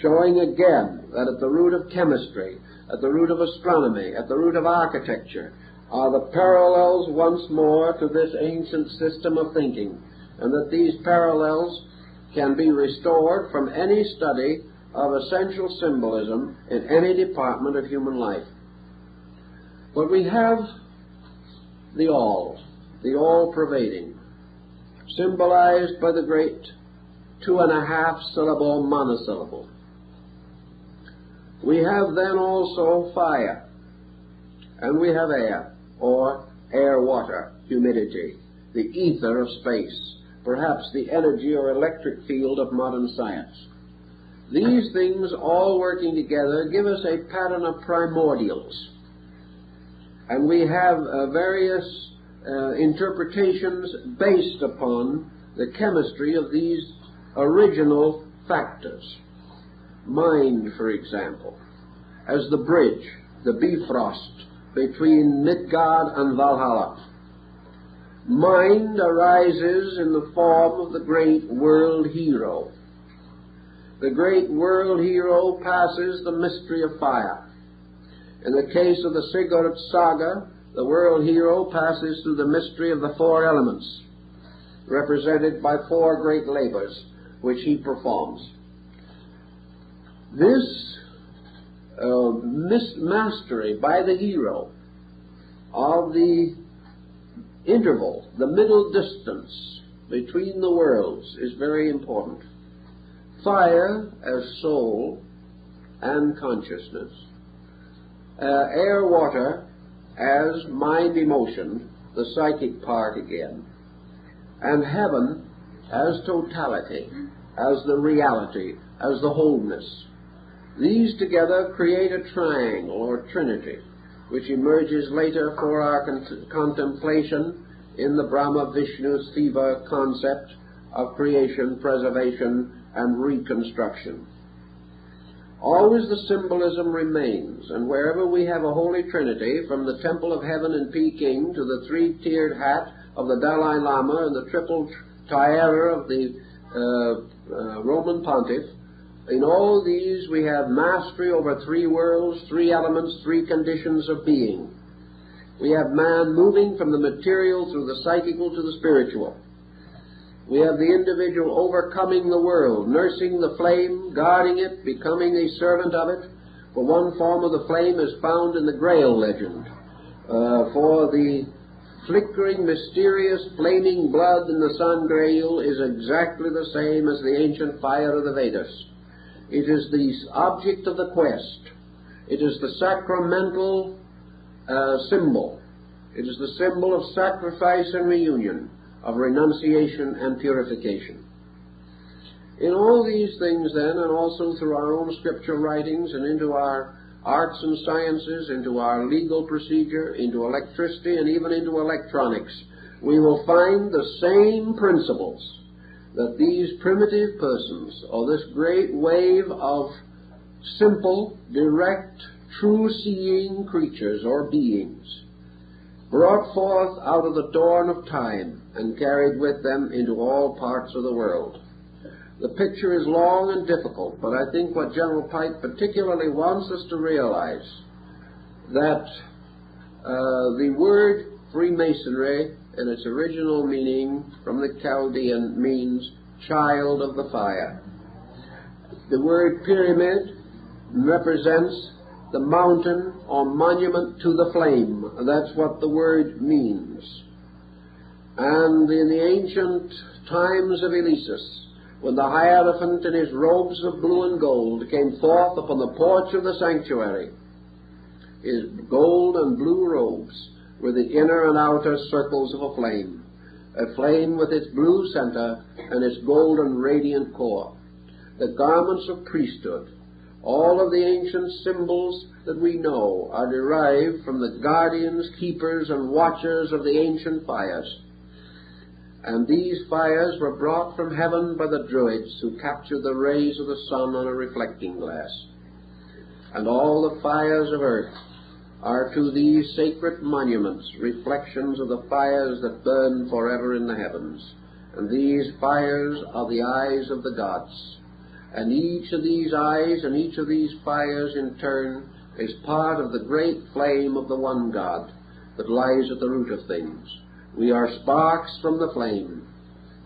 showing again that at the root of chemistry, at the root of astronomy, at the root of architecture, are the parallels once more to this ancient system of thinking, and that these parallels can be restored from any study of essential symbolism in any department of human life. But we have the all-pervading, symbolized by the great 2.5-syllable monosyllable. We have then also fire, and we have air, or air-water, humidity, the ether of space, perhaps the energy or electric field of modern science. These things all working together give us a pattern of primordials, and we have various interpretations based upon the chemistry of these original factors. Mind, for example, as the bridge, the Bifrost, between Midgard and Valhalla. Mind arises in the form of the great world hero. The great world hero passes the mystery of fire. In the case of the Sigurd saga, the world hero passes through the mystery of the four elements, represented by four great labors which he performs. This mastery by the hero of the interval, the middle distance between the worlds, is very important. Fire as soul and consciousness, air, water as mind, emotion, the psychic part again, and heaven as totality, as the reality, as the wholeness. These together create a triangle or trinity, which emerges later for our contemplation in the Brahma Vishnu Shiva concept of creation, preservation, and reconstruction. Always the symbolism remains, and wherever we have a Holy Trinity, from the Temple of Heaven in Peking to the three-tiered hat of the Dalai Lama and the triple tiara of the Roman Pontiff, in all these we have mastery over three worlds, three elements, three conditions of being. We have man moving from the material through the psychical to the spiritual. We have the individual overcoming the world, nursing the flame, guarding it, becoming a servant of it. For one form of the flame is found in the Grail legend. For the flickering, mysterious, flaming blood in the Sun Grail is exactly the same as the ancient fire of the Vedas. It is the object of the quest. It is the sacramental symbol. It is the symbol of sacrifice and reunion, of renunciation and purification. In all these things, then, and also through our own scripture writings and into our arts and sciences, into our legal procedure, into electricity, and even into electronics, we will find the same principles that these primitive persons, or this great wave of simple, direct, true-seeing creatures or beings, brought forth out of the dawn of time and carried with them into all parts of the world. The picture is long and difficult, but I think what General Pike particularly wants us to realize, that the word Freemasonry in its original meaning from the Chaldean means child of the fire. The word pyramid represents the mountain or monument to the flame. That's what the word means. And in the ancient times of Eleusis, when the Hierophant in his robes of blue and gold came forth upon the porch of the sanctuary, his gold and blue robes were the inner and outer circles of a flame with its blue center and its golden radiant core. The garments of priesthood, All of the ancient symbols that we know are derived from the guardians, keepers, and watchers of the ancient fires. And these fires were brought from heaven by the Druids, who captured the rays of the sun on a reflecting glass. And all the fires of earth are to these sacred monuments reflections of the fires that burn forever in the heavens. And these fires are the eyes of the gods. And each of these eyes and each of these fires in turn is part of the great flame of the one God that lies at the root of things. We are sparks from the flame,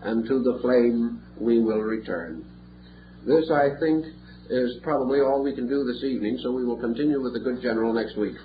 and to the flame we will return. This, I think, is probably all we can do this evening, so we will continue with the good general next week.